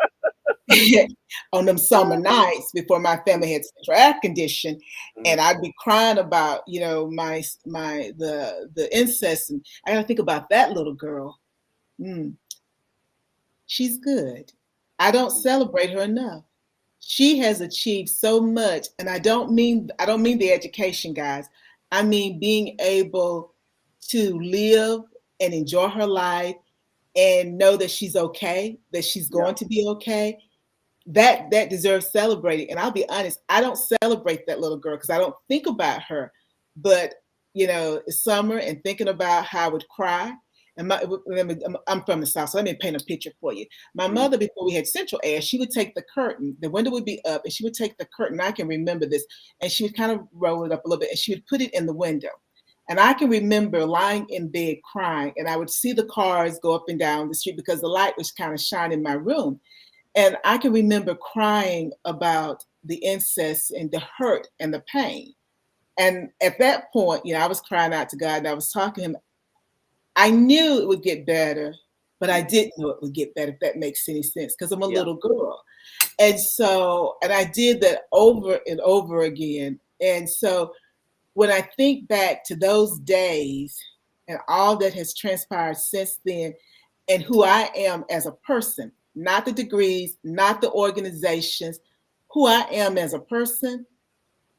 on them summer nights before my family had central air condition, and Mhm. I'd be crying about, the incest, and I got to think about that little girl. Mm, she's good. I don't celebrate her enough. She has achieved so much, and I don't mean the education, guys. I mean being able to live and enjoy her life and know that she's okay, that she's Yeah. going to be okay. That deserves celebrating. And I'll be honest, I don't celebrate that little girl because I don't think about her. But it's summer and thinking about how I would cry. And I'm from the South, so let me paint a picture for you. My Mhm. mother, before we had central air, she would take the curtain, the window would be up, and she would take the curtain. I can remember this, and she would kind of roll it up a little bit, and she would put it in the window. And I can remember lying in bed crying, and I would see the cars go up and down the street because the light was kind of shining in my room. And I can remember crying about the incest and the hurt and the pain. And at that point, I was crying out to God and I was talking to him. I knew it would get better, but I Mhm. didn't know it would get better, if that makes any sense, because I'm a Yeah. little girl. And I did that over and over again. And so when I think back to those days and all that has transpired since then, and who I am as a person, not the degrees, not the organizations, who I am as a person,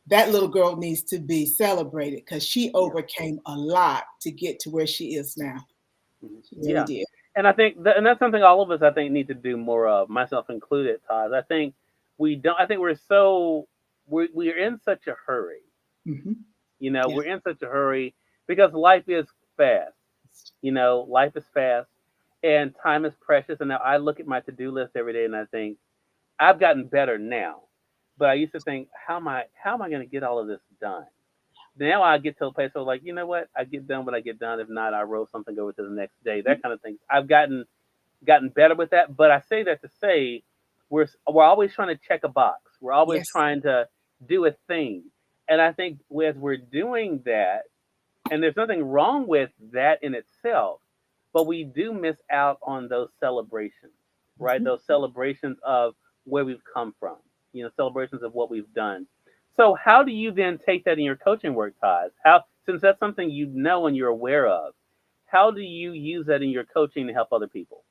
that little girl needs to be celebrated because she Yeah. overcame a lot to get to where she is now. Mhm. She really Yeah. did. And I think and that's something all of us I think need to do more of, myself included, Todd. I think we don't. I think we're in such a hurry. Hmm. Yeah. We're in such a hurry because life is fast. Life is fast, and time is precious. And now I look at my to-do list every day, and I think I've gotten better now. But I used to think, how am I going to get all of this done? Now I get to a place where, like, you know what? I get done what I get done. If not, I roll something over to the next day. That kind of thing. I've gotten better with that. But I say that to say we're always trying to check a box. We're always Yes. trying to do a thing. And I think as we're doing that, and there's nothing wrong with that in itself, but we do miss out on those celebrations, right? Mhm. Those celebrations of where we've come from, celebrations of what we've done. So how do you then take that in your coaching work, Todd? How, since that's something you know and you're aware of, how do you use that in your coaching to help other people?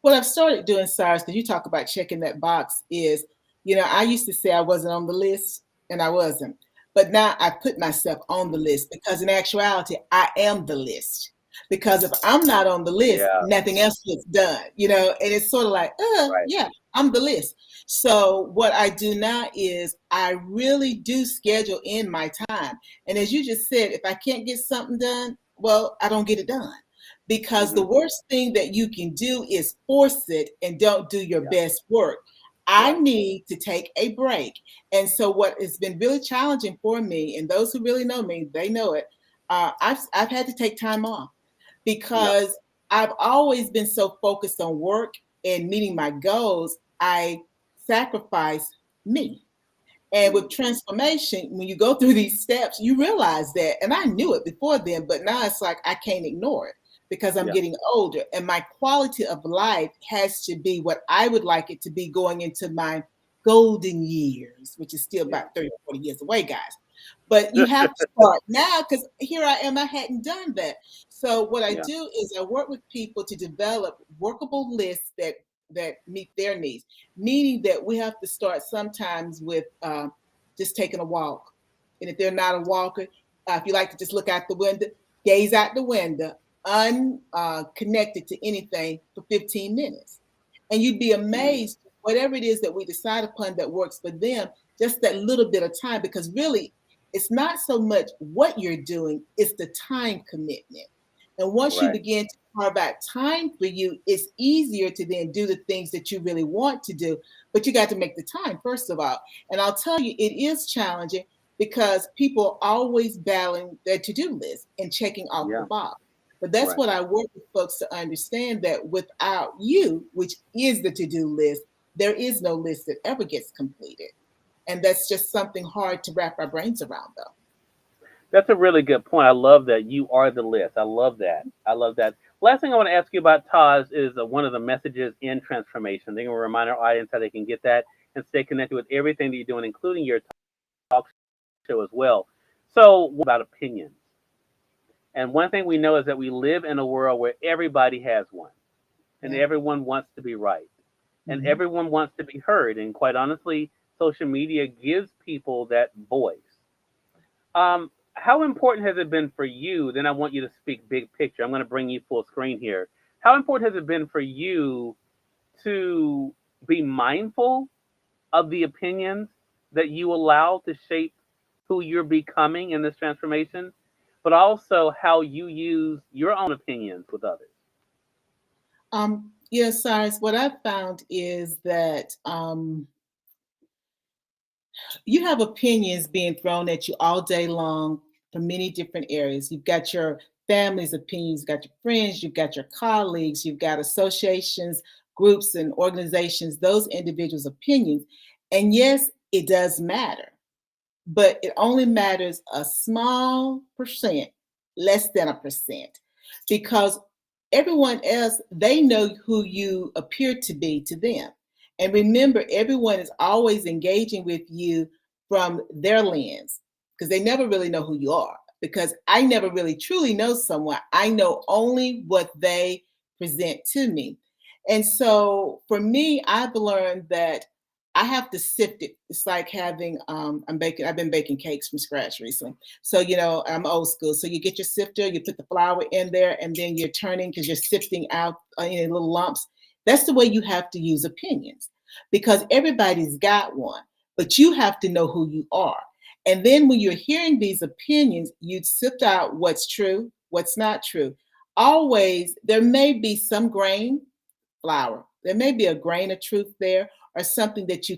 What I've started doing, Cyrus, because you talk about checking that box, is, I used to say I wasn't on the list, and I wasn't. But now I put myself on the Mm. list because in actuality, I am the list. Because if I'm not on the list, Yeah, nothing else gets done, and it's sort of like, right. yeah, I'm the list. So what I do now is I really do schedule in my time. And as you just said, if I can't get something done, well, I don't get it done because the Hmm. worst thing that you can do is force it and don't do your Yeah, best work. I yeah. need to take a break. And so, what has been really challenging for me, and those who really know me, they know it, I've had to take time off Yeah. because I've always been so focused on work and meeting my goals, I sacrifice me. And with Mm. transformation, when you go through these steps, you realize that. And I knew it before then, but now it's like I can't ignore it because I'm Yeah. getting older. And my quality of life has to be what I would like it to be going into my golden years, which is still Yeah. about 30 or 40 years away, guys. But you have to start now because here I am, I hadn't done that. So what I Yeah. do is I work with people to develop workable lists that meet their needs, meaning that we have to start sometimes with just taking a walk. And if they're not a walker, if you like to just look out the window, gaze out the window, unconnected to anything for 15 minutes. And you'd be Mm. amazed, whatever it is that we decide upon that works for them, just that little bit of time, because really it's not so much what you're doing, it's the time commitment. And once you Right. begin to carve out time for you, it's easier to then do the things that you really want to do. But you got to make the time, first of all. And I'll tell you, it is challenging because people are always battling their to-do list and checking off the Yeah. box. But that's Right. what I work with folks to understand, that without you, which is the to-do list, there is no list that ever gets completed. And that's just something hard to wrap our brains around, though. That's a really good point. I love that you are the list. I love that. I love that. Last thing I want to ask you about, Taz, is one of the messages in transformation. They can remind our audience how they can get that and stay connected with everything that you're doing, including your talk show as well. So, what about opinions? And one thing we know is that we live in a world where everybody has one, and Yeah. everyone wants to be right, and Mhm. everyone wants to be heard. And quite honestly, social media gives people that voice. How important has it been for you? Then I want you to speak big picture. I'm going to bring you full screen here. How important has it been for you to be mindful of the opinions that you allow to shape who you're becoming in this transformation, but also how you use your own opinions with others? Yes, Cyrus, what I've found is that you have opinions being thrown at you all day long from many different areas. You've got your family's opinions, you've got your friends, you've got your colleagues, you've got associations, groups, and organizations, those individuals' opinions. And yes, it does matter, but it only matters a small percent, less than a percent, because everyone else, they know who you appear to be to them. And remember, everyone is always engaging with you from their lens, because they never really know who you are. Because I never really truly know someone, I know only what they present to me. And so for me, I've learned that I have to sift it. It's like having I've been baking cakes from scratch recently. So, I'm old school. So you get your sifter, you put the flour in there, and then you're turning because you're sifting out any little lumps. That's the way you have to use opinions, because everybody's got one, but you have to know who you are. And then when you're hearing these opinions, you sift out what's true, what's not true. Always, there may be some grain flour. There may be a grain of truth there, or something that you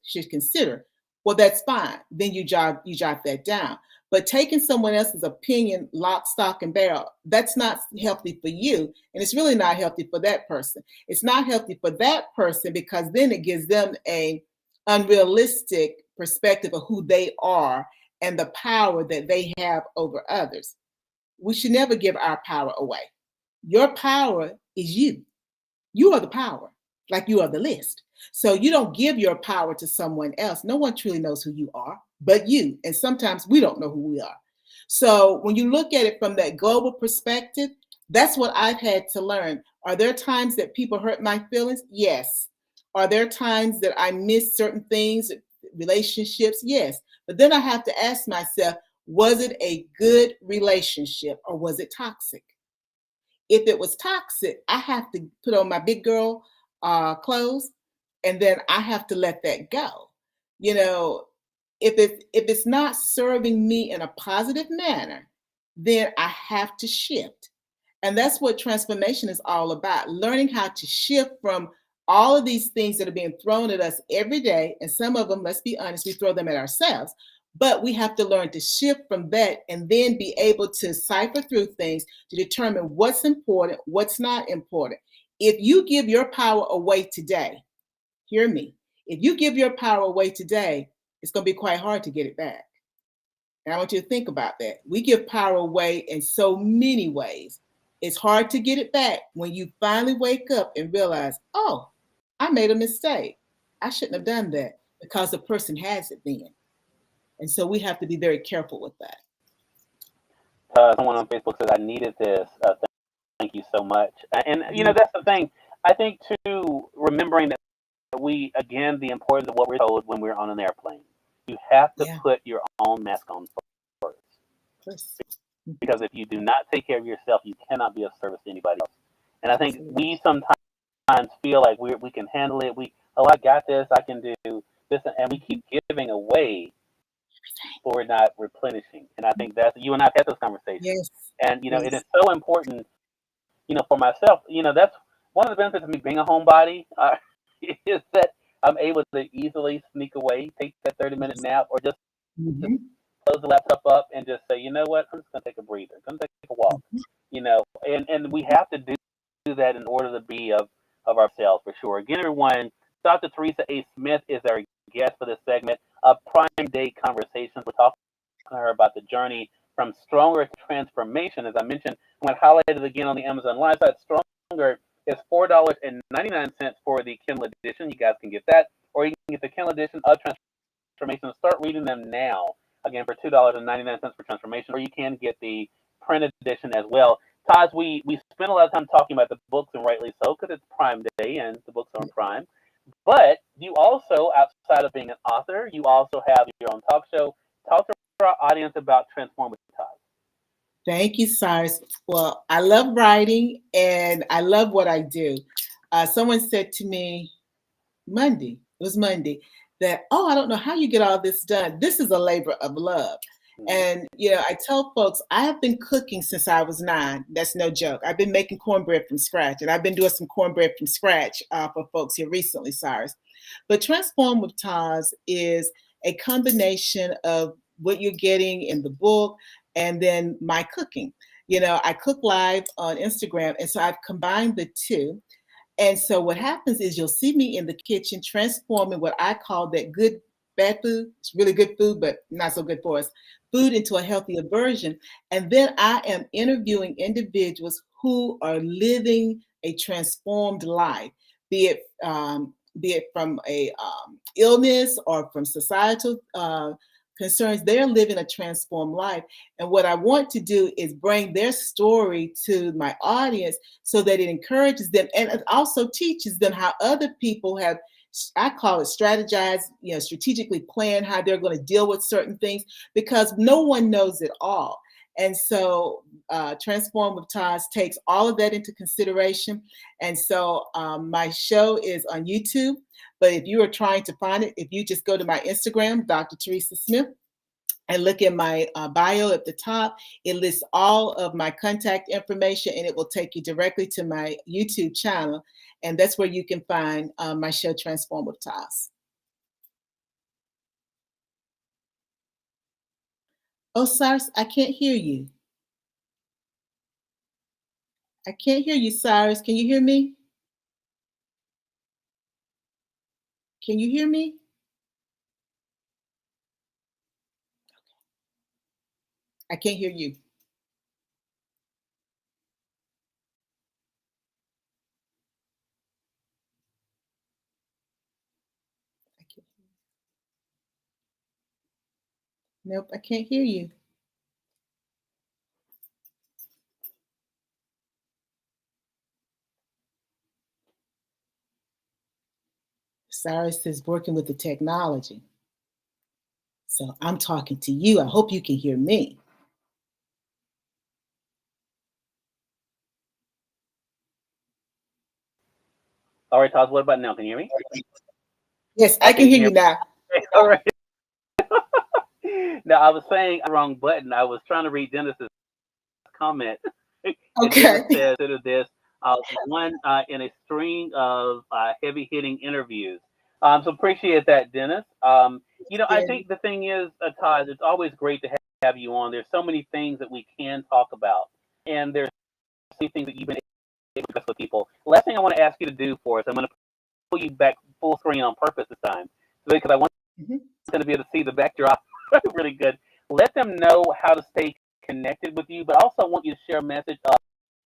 should consider. Well, that's fine. Then you jot that down. But taking someone else's opinion, lock, stock, and barrel, that's not healthy for you. And it's really not healthy for that person. It's not healthy for that person because then it gives them a unrealistic perspective of who they are and the power that they have over others. We should never give our power away. Your power is you. You are the power, like you are the list. So you don't give your power to someone else. No one truly knows who you are but you. And sometimes we don't know who we are. So when you look at it from that global perspective, that's what I've had to learn. Are there times that people hurt my feelings? Yes. Are there times that I miss certain things, relationships? Yes. But then I have to ask myself, was it a good relationship or was it toxic? If it was toxic, I have to put on my big girl clothes, and then I have to let that go. You know, if it's not serving me in a positive manner, then I have to shift. And that's what transformation is all about, learning how to shift from all of these things that are being thrown at us every day. And some of them, let's be honest, we throw them at ourselves. But we have to learn to shift from that and then be able to cipher through things to determine what's important, what's not important. If you give your power away today, hear me, if you give your power away today, it's going to be quite hard to get it back. And I want you to think about that. We give power away in so many ways. It's hard to get it back when you finally wake up and realize, oh, I made a mistake. I shouldn't have done that, because the person has it then. And so we have to be very careful with that. Someone on Facebook says, I needed this. Thank you so much. And, Mhm. that's the thing. I think, too, remembering that again, the importance of what we're told when we're on an airplane. You have to Yeah, put your own mask on first. of course. Because if you do not take care of yourself, you cannot be of service to anybody else. And I think Absolutely. we sometimes feel like we can handle it. I got this, I can do this, and we keep giving away for not replenishing. And I think that's, you and I've had this conversation. Yes. And, it Yes. is so important, for myself, that's one of the benefits of me being a homebody, is that I'm able to easily sneak away, take that 30-minute nap, or just Mhm. close the laptop up and just say, you know what, I'm just going to take a breather, I'm going to take a walk, and we have to do that in order to be of ourselves for sure. Again, everyone, Dr. Teresa A. Smith is our guest for this segment of Prime Day Conversations. We're talking to her about the journey from stronger to transformation. As I mentioned, I'm going to highlight it again on the Amazon Live side. Stronger is $4.99 for the Kindle edition. You guys can get that, or you can get the Kindle edition of Transformation. Start reading them now. Again, for $2.99 for Transformation, or you can get the print edition as well. Taj, we spent a lot of time talking about the books, and rightly so, because it's Prime Day and the books are on Prime. But you also, outside of being an author, you also have your own talk show. Talk to our audience about Transform with Taj. Thank you, Cyrus. Well, I love writing and I love what I do. Someone said to me Monday, it was Monday, that, oh, I don't know how you get all this done. This is a labor of love. And, I tell folks, I have been cooking since I was 9. That's no joke. I've been making cornbread from scratch, and I've been doing some cornbread from scratch for folks here recently, Cyrus. But Transform with Taz is a combination of what you're getting in the book and then my cooking. I cook live on Instagram, and so I've combined the two. And so what happens is you'll see me in the kitchen transforming what I call that good, bad food. It's really good food, but not so good for us. Food into a healthier version. And then I am interviewing individuals who are living a transformed life, be it from a illness or from societal concerns. They're living a transformed life. And what I want to do is bring their story to my audience so that it encourages them and it also teaches them how other people have, I call it strategize, strategically plan how they're going to deal with certain things, because no one knows it all. And so Transform with Taz takes all of that into consideration. And so my show is on YouTube. But if you are trying to find it, if you just go to my Instagram, Dr. Teresa Smith, and look at my bio at the top, it lists all of my contact information and it will take you directly to my YouTube channel. And that's where you can find my show, Transform with Taz. Oh, Cyrus, I can't hear you. I can't hear you, Cyrus. Can you hear me? Can you hear me? I can't hear you. I can't. Nope, I can't hear you. Cyrus is working with the technology. So I'm talking to you. I hope you can hear me. All right, Taj, what about now? Can you hear me? Yes, I can hear you now. All right. Now, I was saying the wrong button. I was trying to read Dennis's comment. Okay. Dennis says, consider this one in a string of heavy-hitting interviews. So appreciate that, Dennis. I think the thing is, Taj, it's always great to have you on. There's so many things that we can talk about, and there's so many things that you've been able to discuss with people. Last thing I want to ask you to do for us, I'm going to pull you back full screen on purpose this time, because I want to be able to see the backdrop really good. Let them know how to stay connected with you, but also want you to share a message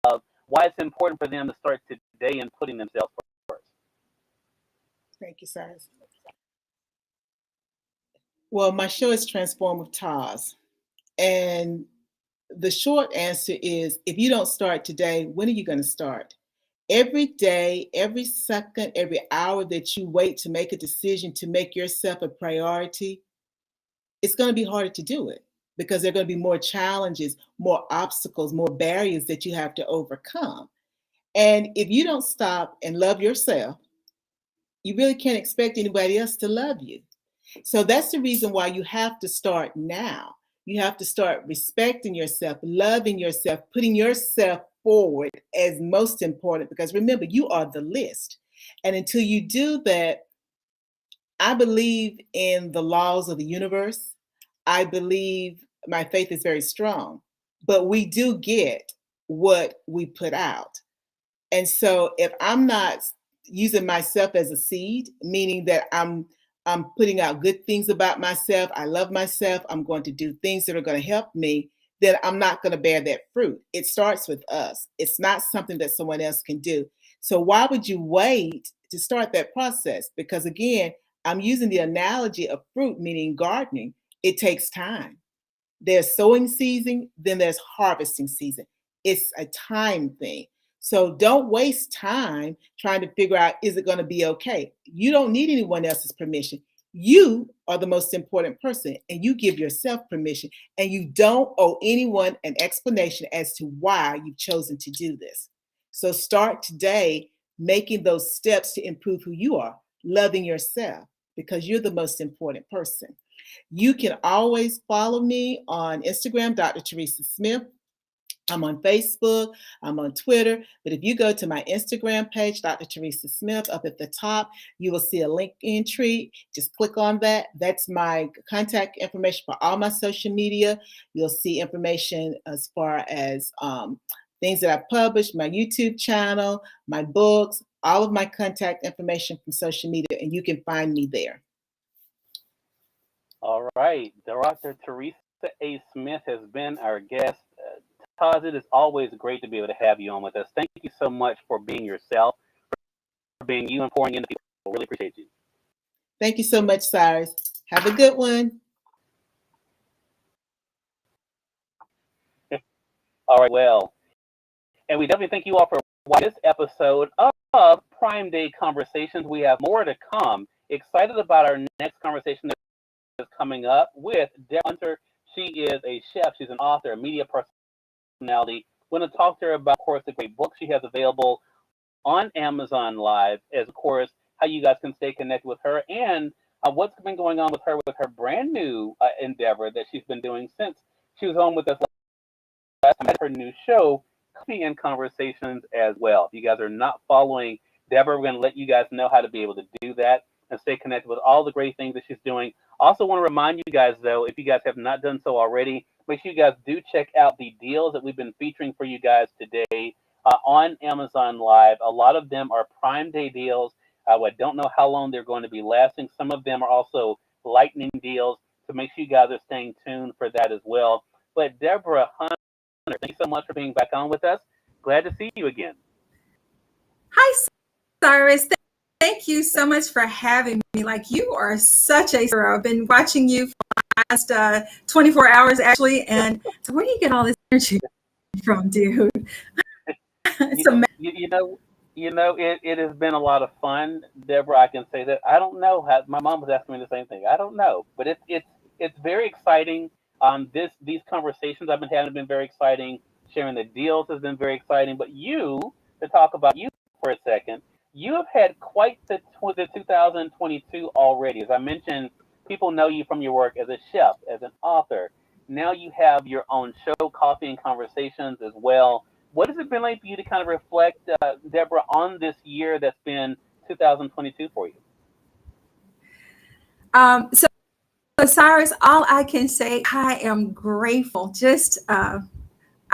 of why it's important for them to start today and putting themselves first. Thank you, Cyrus. Well, my show is Transform with Taz. And the short answer is, if you don't start today, when are you going to start? Every day, every second, every hour that you wait to make a decision to make yourself a priority, it's going to be harder to do it because there are going to be more challenges, more obstacles, more barriers that you have to overcome. And if you don't stop and love yourself, you really can't expect anybody else to love you. So that's the reason why you have to start now. You have to start respecting yourself, loving yourself, putting yourself forward as most important, because remember, you are the list. And until you do that, I believe in the laws of the universe. I believe my faith is very strong, but we do get what we put out. And so if I'm not using myself as a seed, meaning that I'm putting out good things about myself, I love myself, I'm going to do things that are going to help me, then I'm not going to bear that fruit. It starts with us. It's not something that someone else can do. So why would you wait to start that process? Because again, I'm using the analogy of fruit, meaning gardening. It takes time. There's sowing season, then there's harvesting season. It's a time thing. So don't waste time trying to figure out, is it going to be okay? You don't need anyone else's permission. You are the most important person, and you give yourself permission, and you don't owe anyone an explanation as to why you've chosen to do this. So start today making those steps to improve who you are, loving yourself, because you're the most important person. You can always follow me on Instagram, Dr. Teresa Smith. I'm on Facebook, I'm on Twitter, but if you go to my Instagram page, Dr. Teresa Smith, up at the top, you will see a link entry. Just click on that. That's my contact information for all my social media. You'll see information as far as things that I've published, my YouTube channel, my books, all of my contact information from social media, and you can find me there. All right. Dr. Teresa A. Smith has been our guest. Taz, it is always great to be able to have you on with us. Thank you so much for being yourself, for being you and pouring into people. Really appreciate you. Thank you so much, Cyrus. Have a good one. All right, well, and we definitely thank you all for watching this episode of Prime Day Conversations. We have more to come. Excited about our next conversation that is coming up with Deborah Hunter. She is a chef. She's an author, a media personality. We're going to talk to her about, of course, the great book she has available on Amazon Live, as, of course, how you guys can stay connected with her, and what's been going on with her brand new endeavor that she's been doing since she was on with us last time at her new show, Coffee and Conversations, as well. If you guys are not following Deborah, we're going to let you guys know how to be able to do that and stay connected with all the great things that she's doing. Also want to remind you guys, though, if you guys have not done so already, make sure you guys do check out the deals that we've been featuring for you guys today on Amazon Live. A lot of them are Prime Day deals. I don't know how long they're going to be lasting. Some of them are also lightning deals, so make sure you guys are staying tuned for that as well. But Deborah Hunter, thank you so much for being back on with us. Glad to see you again. Hi, Cyrus. Thank you so much for having me. Like, you are such a hero. I've been watching you for the last 24 hours, actually. And so where do you get all this energy from, dude? It's amazing. It has been a lot of fun, Deborah. I can say that. I don't know. My mom was asking me the same thing. I don't know, but it's very exciting. These conversations I've been having have been very exciting. Sharing the deals has been very exciting. But to talk about you for a second, you have had quite the 2022 already. As I mentioned, people know you from your work as a chef, as an author. Now you have your own show, Coffee and Conversations, as well. What has it been like for you to kind of reflect, Deborah, on this year that's been 2022 for you? So, Cyrus, all I can say, I am grateful. I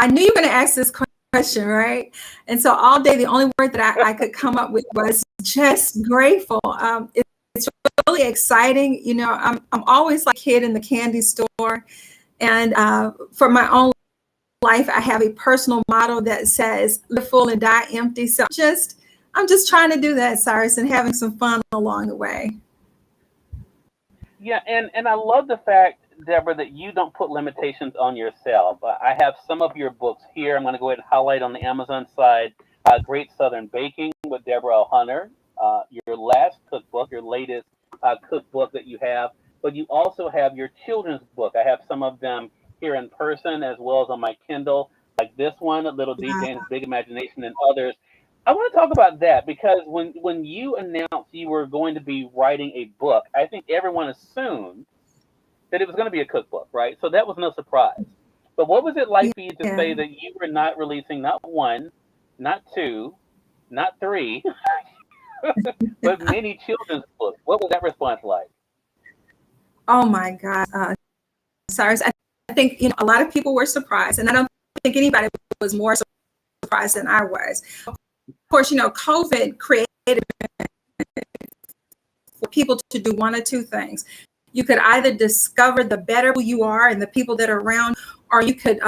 knew you were going to ask this question, right? And so all day, the only word that I could come up with was just grateful. It's really exciting. You know, I'm always like a kid in the candy store. And for my own life, I have a personal motto that says, live full and die empty. So I'm just trying to do that, Cyrus, and having some fun along the way. Yeah, and I love the fact, Deborah, that you don't put limitations on yourself. I have some of your books here. I'm going to go ahead and highlight on the Amazon side, Great Southern Baking with Deborah Hunter, your last cookbook, your latest cookbook that you have. But you also have your children's book. I have some of them here in person as well as on my Kindle, like this one, Little DJ and His Big Imagination, and others. I want to talk about that because when you announced you were going to be writing a book, I think everyone assumed that it was going to be a cookbook, right? So that was no surprise. But what was it like for you to Yeah. say that you were not releasing not one, not two, not three, but many children's books? What was that response like? Oh my God, Cyrus, I think a lot of people were surprised, and I don't think anybody was more surprised than I was. Of course, COVID created for people to do one or two things. You could either discover the better who you are and the people that are around, or you could,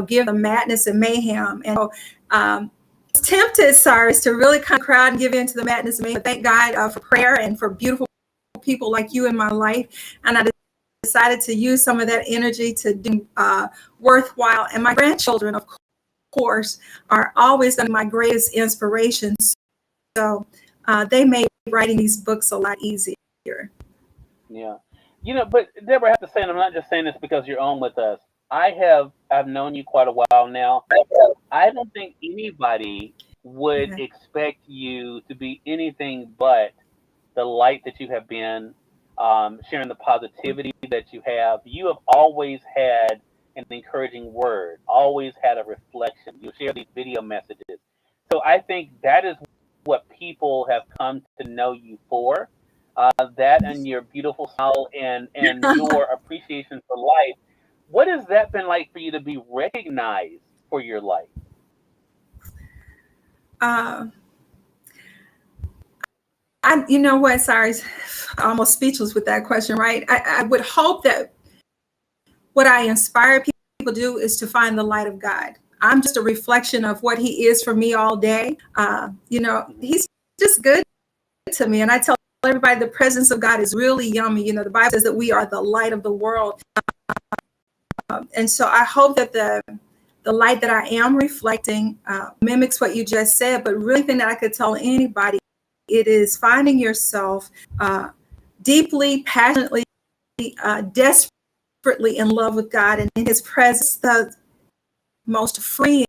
give the madness and mayhem. And so, it's tempted, Cyrus, to really kind of crowd and give in to the madness and mayhem. Thank God for prayer and for beautiful people like you in my life. And I decided to use some of that energy to do worthwhile. And my grandchildren, of course, are always my greatest inspirations. So they made writing these books a lot easier. Yeah. But Deborah, I have to say, and I'm not just saying this because you're on with us. I've known you quite a while now. I don't think anybody would expect you to be anything but the light that you have been, sharing the positivity that you have. You have always had an encouraging word, always had a reflection. You share these video messages. So I think that is what people have come to know you for. That and your beautiful smile and your appreciation for life. What has that been like for you to be recognized for your life? Uh, you know what, Cyrus, almost speechless with that question, right? I would hope that what I inspire people to do is to find the light of God. I'm just a reflection of what he is for me all day. He's just good to me. And I tell everybody the presence of God is really yummy. The Bible says that we are the light of the world. And so I hope that the light that I am reflecting mimics what you just said, but really thing that I could tell anybody, it is finding yourself deeply, passionately, desperately in love with God and in his presence, the most freeing,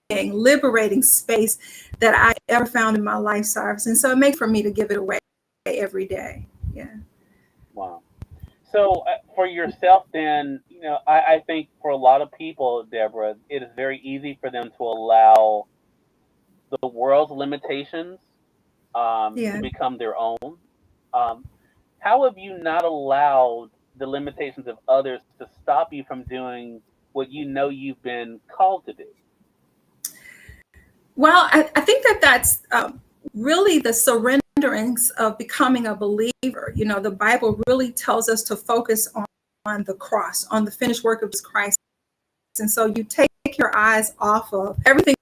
liberating space that I ever found in my life, Cyrus. And so it makes for me to give it away every day. Yeah. Wow. So for yourself, then, I think for a lot of people, Deborah, it is very easy for them to allow the world's limitations to become their own. How have you not allowed the limitations of others to stop you from doing what you've been called to do? Well, I think that's really the surrenderance of becoming a believer. The Bible really tells us to focus on the cross, on the finished work of Christ. And so you take your eyes off of everything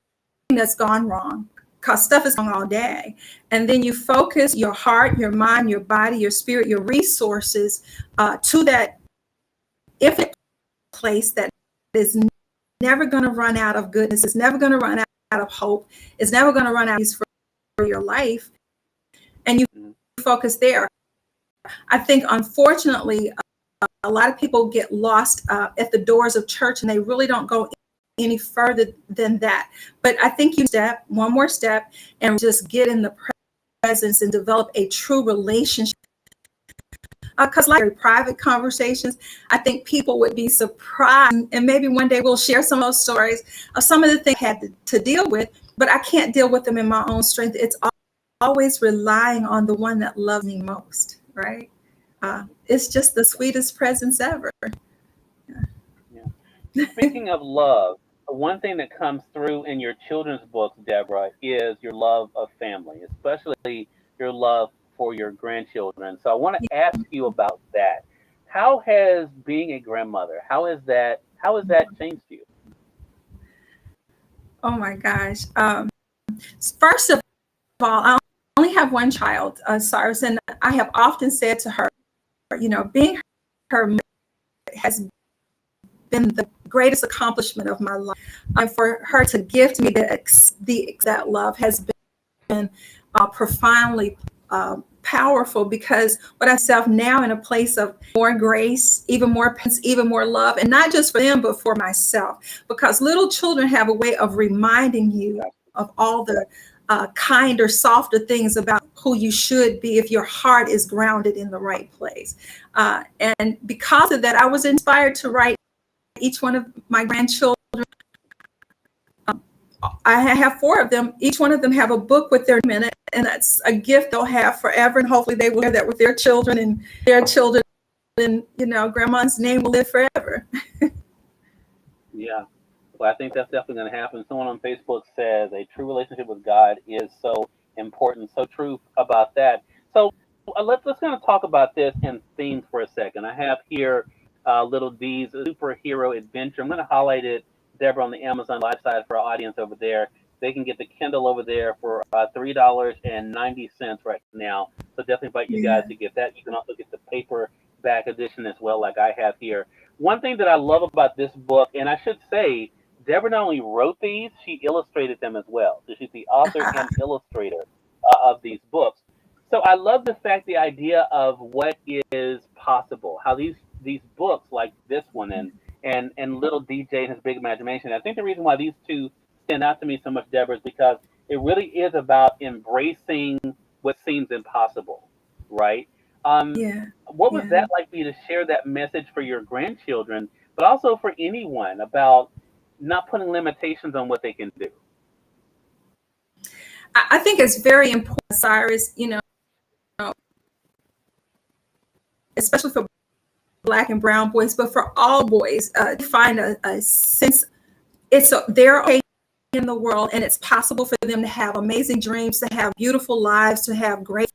that's gone wrong, because stuff is going all day. And then you focus your heart, your mind, your body, your spirit, your resources to that infinite place that is never going to run out of goodness. It's never going to run out of hope. It's never going to run out of for your life. And you focus there. I think, unfortunately, a lot of people get lost at the doors of church, and they really don't go any further than that. But I think you step one more step and just get in the presence and develop a true relationship. Because like private conversations, I think people would be surprised, and maybe one day we'll share some of those stories of some of the things I had to deal with, but I can't deal with them in my own strength. It's always relying on the one that loves me most, right? It's just the sweetest presence ever. Yeah. Speaking of love, one thing that comes through in your children's books, Deborah, is your love of family, especially your love for your grandchildren. So I want to ask you about that. How has being a grandmother, how has that changed you? Oh my gosh. First of all, I only have one child, Cyrus, and I have often said to her, being her mother has been the greatest accomplishment of my life. And for her to give to me that love has been profoundly powerful, because what I self now in a place of more grace, even more peace, even more love, and not just for them, but for myself, because little children have a way of reminding you of all the kinder, softer things about who you should be if your heart is grounded in the right place. And because of that, I was inspired to write each one of my grandchildren. I have 4 of them. Each one of them have a book with their name in it, and that's a gift they'll have forever. And hopefully they will share that with their children and their children. And, grandma's name will live forever. Yeah. Well, I think that's definitely going to happen. Someone on Facebook says a true relationship with God is so important. So true about that. So let's kind of talk about this in themes for a second. I have here Little D's Superhero Adventure. I'm going to highlight it, Deborah, on the Amazon Live side for our audience over there. They can get the Kindle over there for $3.90 right now. So definitely invite you guys to get that. You can also get the paperback edition as well, like I have here. One thing that I love about this book, and I should say, Deborah not only wrote these, she illustrated them as well. So she's the author and illustrator of these books. So I love the idea of what is possible, how these books like this one and Little DJ and His Big Imagination. I think the reason why these two stand out to me so much, Deborah, is because it really is about embracing what seems impossible, right? What was that like for you to share that message for your grandchildren, but also for anyone about not putting limitations on what they can do? I think it's very important, Cyrus, especially for Black and brown boys, but for all boys, to find a sense they're okay in the world, and it's possible for them to have amazing dreams, to have beautiful lives, to have great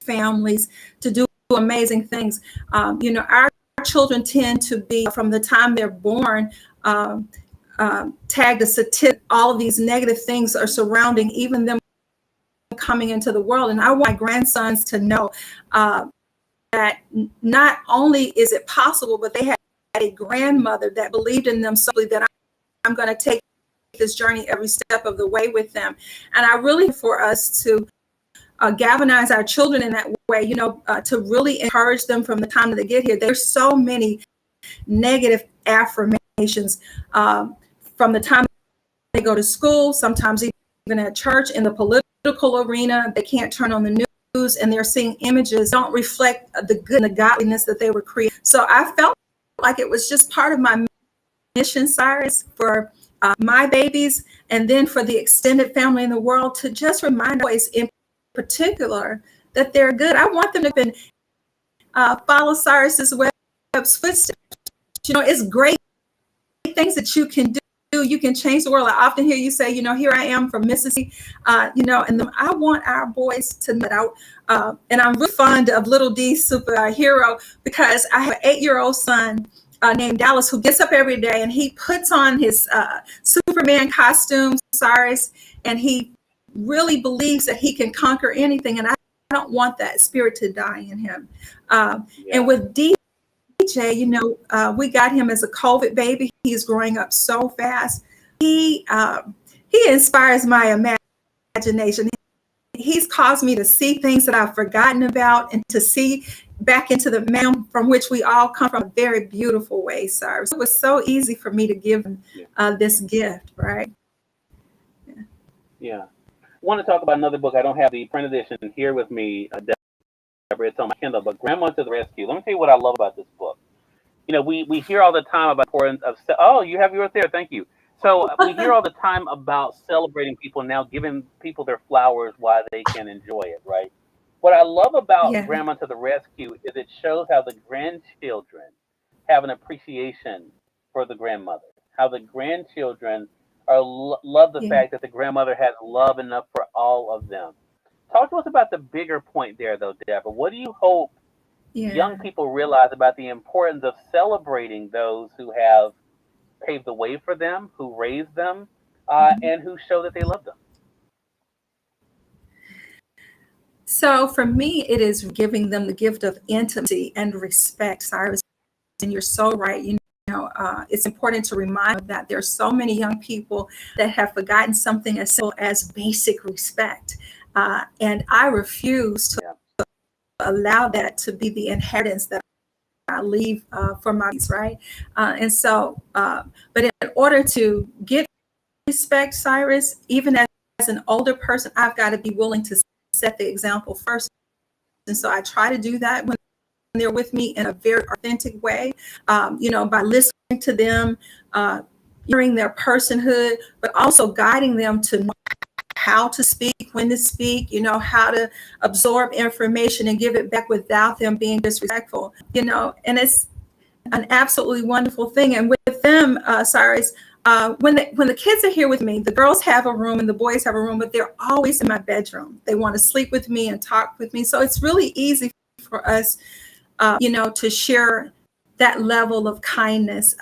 families, to do amazing things. Our children tend to be, from the time they're born, tagged as statistic. All of these negative things are surrounding even them coming into the world. And I want my grandsons to know that not only is it possible, but they had a grandmother that believed in them so that I'm going to take this journey every step of the way with them. And I really, for us to galvanize our children in that way, to really encourage them from the time that they get here. There's so many negative affirmations from the time they go to school, sometimes even at church, in the political arena. They can't turn on the news, and they're seeing images don't reflect the good and the godliness that they were created. So I felt like it was just part of my mission, Cyrus, for my babies, and then for the extended family in the world, to just remind boys in particular that they're good. I want them to follow Cyrus Webb's footsteps. It's great things that you can do. You can change the world. I often hear you say, here I am from Mississippi, and I want our boys to know. And I'm really fond of Little D's Superhero because I have an 8-year-old son named Dallas who gets up every day and he puts on his Superman costume, Cyrus, and he really believes that he can conquer anything. And I don't want that spirit to die in him. And with DJ, we got him as a COVID baby. He's growing up so fast. He inspires my imagination. He's caused me to see things that I've forgotten about and to see back into the man from which we all come from, a very beautiful way, Cyrus. It was so easy for me to give him this gift, right? Yeah. I want to talk about another book. I don't have the print edition here with me, Deborah. It's on my Kindle, but Grandma to the Rescue. Let me tell you what I love about this book. We hear all the time about the importance of, oh, you have yours there. Thank you. So we hear all the time about celebrating people, now giving people their flowers while they can enjoy it, right? What I love about Grandma to the Rescue is it shows how the grandchildren have an appreciation for the grandmother, how the grandchildren love the fact that the grandmother has love enough for all of them. Talk to us about the bigger point there, though, Deborah. What do you hope young people realize about the importance of celebrating those who have paved the way for them, who raised them, and who show that they love them? So for me, it is giving them the gift of intimacy and respect, Cyrus. And you're so right. It's important to remind that there's so many young people that have forgotten something as simple as basic respect. And I refuse to allow that to be the inheritance that I leave for my kids, right? And so, but in order to get respect, Cyrus, even as an older person, I've got to be willing to set the example first. And so I try to do that when they're with me in a very authentic way, by listening to them, hearing their personhood, but also guiding them to know how to speak, when to speak, how to absorb information and give it back without them being disrespectful, and it's an absolutely wonderful thing. And with them, Cyrus, when the kids are here with me, the girls have a room and the boys have a room, but they're always in my bedroom. They want to sleep with me and talk with me. So it's really easy for us, to share that level of kindness,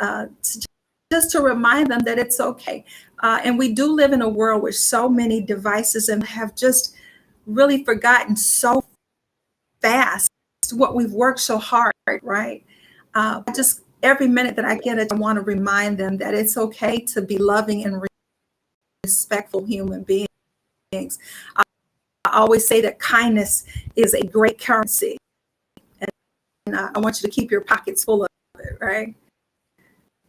just to remind them that it's okay. And we do live in a world with so many devices and have just really forgotten so fast what we've worked so hard, right? Just every minute that I get it, I want to remind them that it's okay to be loving and respectful human beings. I always say that kindness is a great currency. And I want you to keep your pockets full of it, right?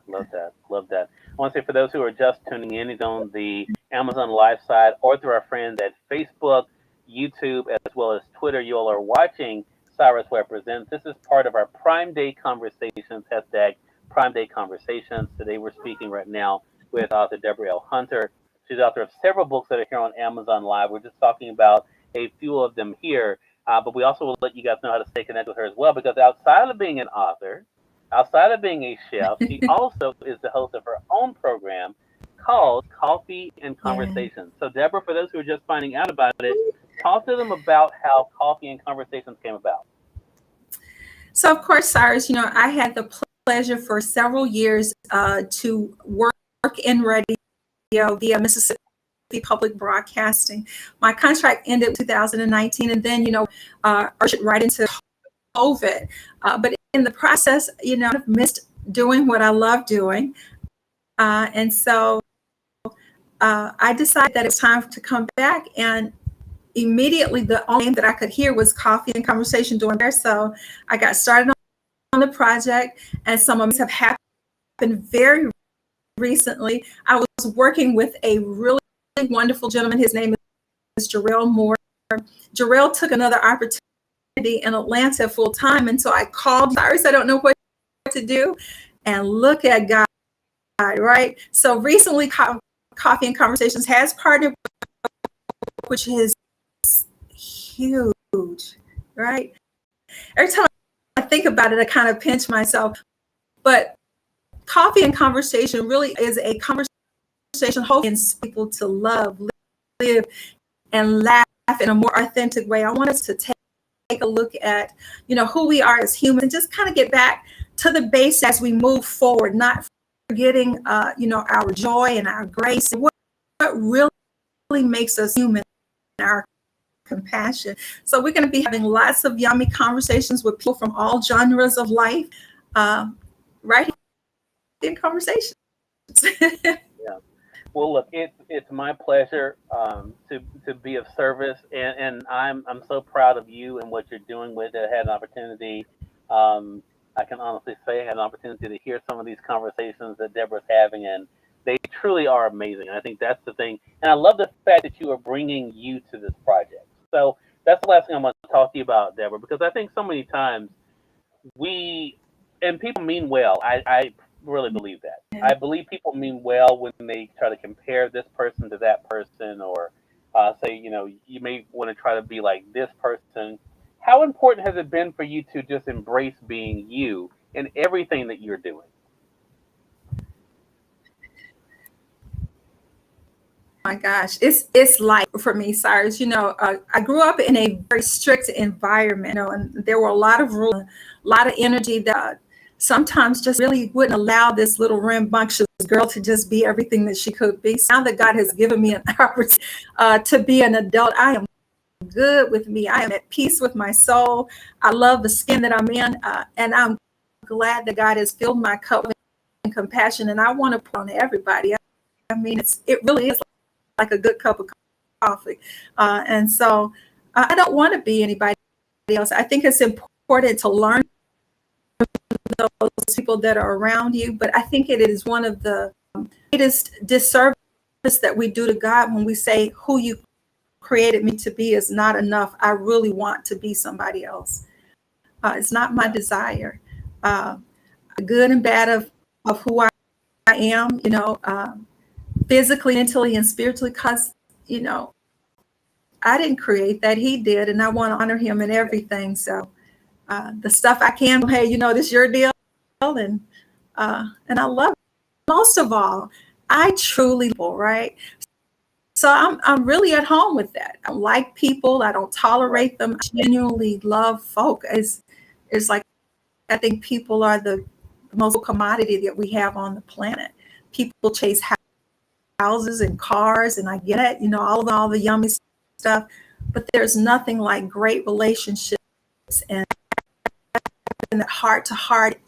Love that. Love that. I want to say for those who are just tuning in, either on the Amazon Live side or through our friends at Facebook, YouTube, as well as Twitter, you all are watching Cyrus Webb Presents. This is part of our Prime Day Conversations, hashtag Prime Day Conversations. Today we're speaking right now with author Deborah L. Hunter. She's author of several books that are here on Amazon Live. We're just talking about a few of them here, but we also will let you guys know how to stay connected with her as well, because outside of being an author, outside of being a chef, she also is the host of her own program called Coffee and Conversations. So Deborah, for those who are just finding out about it, talk to them about how Coffee and Conversations came about. So of course, Cyrus, I had the pleasure for several years to work in radio via Mississippi Public Broadcasting. My contract ended in 2019, and then, ushered right into COVID. But in the process, I've missed doing what I love doing. And so I decided that it was time to come back, and immediately the only name that I could hear was Coffee and Conversation doing there. So I got started on the project, and some of these have happened very recently. I was working with a really wonderful gentleman. His name is Jarrell Moore. Jarrell took another opportunity in Atlanta full time, and so I called Cyrus. I don't know what to do, and look at God, right? So recently, Coffee and Conversations has partnered, which is huge, right? Every time I think about it, I kind of pinch myself. But Coffee and Conversation really is a conversation hoping people to love, live, and laugh in a more authentic way. I want us to take a look at, who we are as humans, and just kind of get back to the base as we move forward, not forgetting, our joy and our grace, and what really makes us human, our compassion. So we're going to be having lots of yummy conversations with people from all genres of life, right in Conversations. Yeah. Well, look, it's my pleasure to be of service, and I'm so proud of you and what you're doing with it. I had an opportunity. I can honestly say I had an opportunity to hear some of these conversations that Deborah's having, and they truly are amazing. I think that's the thing. And I love the fact that you are bringing you to this project. So that's the last thing I want to talk to you about, Deborah, because I think so many times and people mean well. I really believe that. I believe people mean well when they try to compare this person to that person, or say, you may want to try to be like this person. How important has it been for you to just embrace being you in everything that you're doing? My gosh, it's like for me, Cyrus. I grew up in a very strict environment, and there were a lot of rules, a lot of energy that sometimes just really wouldn't allow this little rambunctious girl to just be everything that she could be. So now that God has given me an opportunity to be an adult, I am good with me. I am at peace with my soul. I love the skin that I'm in, and I'm glad that God has filled my cup with compassion, and I want to put on everybody. I mean, it really is like a good cup of coffee. And so I don't want to be anybody else. I think it's important to learn from those people that are around you, but I think it is one of the greatest disservices that we do to God when we say who you created me to be is not enough. I really want to be somebody else. It's not my desire. Good and bad of who I am, physically, mentally, and spiritually, because, I didn't create that. He did, and I want to honor him in everything. So the stuff I can, hey, this is your deal, and I love it. Most of all, I truly, right? So I'm really at home with that. I like people. I don't tolerate them. I genuinely love folk. It's like, I think people are the most commodity that we have on the planet. People chase houses and cars, and I get it, all the yummy stuff, but there's nothing like great relationships and that heart-to-heart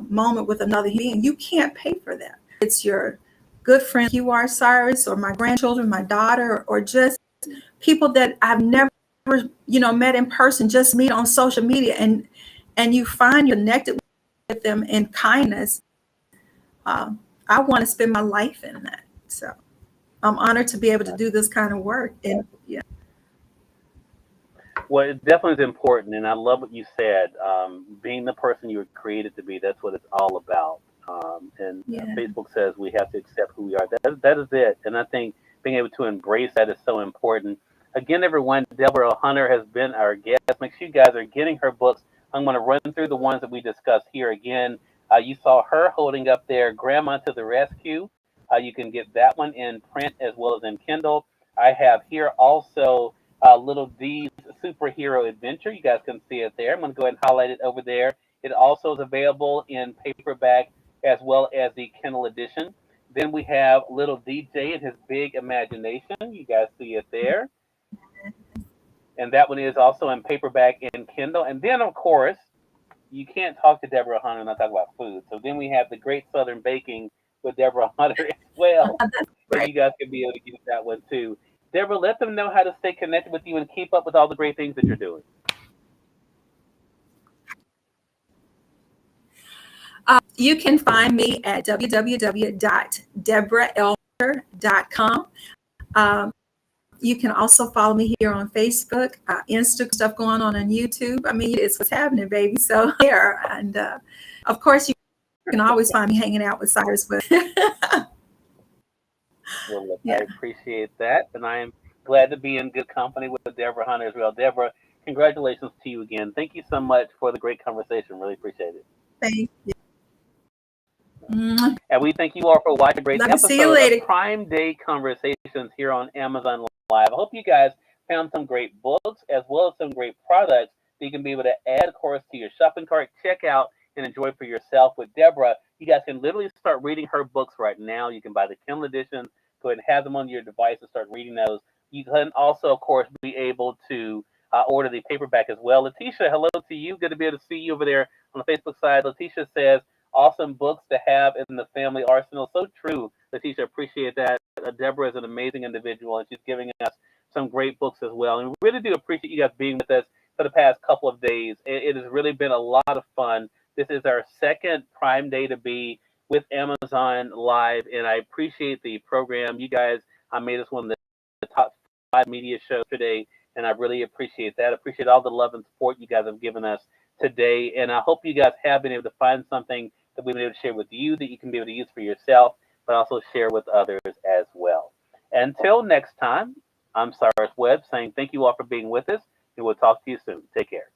moment with another being. You can't pay for that. It's your good friend, you are, Cyrus, or my grandchildren, my daughter, or just people that I've never, met in person, just meet on social media, and you find you're connected with them in kindness. I want to spend my life in that. So I'm honored to be able to do this kind of work. And Well, it definitely is important, and I love what you said. Being the person you were created to be, that's what it's all about. And Facebook says we have to accept who we are. That is it. And I think being able to embrace that is so important. Again, everyone, Deborah Hunter has been our guest. Make sure you guys are getting her books. I'm going to run through the ones that we discussed here again. You saw her holding up there, Grandma to the Rescue. You can get that one in print as well as in Kindle. I have here also Little D's Superhero Adventure. You guys can see it there. I'm going to go ahead and highlight it over there. It also is available in paperback as well as the Kindle edition. Then we have Little DJ and His Big Imagination. You guys see it there. And that one is also in paperback and Kindle. And then, of course, you can't talk to Deborah Hunter and not talk about food. So then we have The Great Southern Baking with Deborah Hunter as well. So you guys can be able to get that one too. Deborah, let them know how to stay connected with you and keep up with all the great things that you're doing. You can find me at www.deborahdelder.com. You can also follow me here on Facebook, Instagram, stuff going on YouTube. I mean, it's what's happening, baby. So here, and of course, you can always find me hanging out with Cyrus Webb. Well, look, I appreciate that, and I am glad to be in good company with Deborah Hunter as well. Deborah, congratulations to you again. Thank you so much for the great conversation. Really appreciate it. Thank you. And we thank you all for watching a great episode of Prime Day Conversations here on Amazon Live. I hope you guys found some great books as well as some great products that you can be able to add, of course, to your shopping cart, check out, and enjoy for yourself. With Deborah, you guys can literally start reading her books right now. You can buy the Kindle editions, go ahead and have them on your device and start reading those. You can also, of course, be able to order the paperback as well. Letitia, hello to you. Good to be able to see you over there on the Facebook side. Letitia says, awesome books to have in the family arsenal. So true, Letitia. Appreciate that. Deborah is an amazing individual, and she's giving us some great books as well. And we really do appreciate you guys being with us for the past couple of days. It has really been a lot of fun. This is our second Prime Day to be with Amazon Live, and I appreciate the program. You guys made us one of the top 5 media shows today, and I really appreciate that. I appreciate all the love and support you guys have given us today, and I hope you guys have been able to find something that we've been able to share with you that you can be able to use for yourself, but also share with others as well. Until next time, I'm Cyrus Webb saying thank you all for being with us, and we'll talk to you soon. Take care.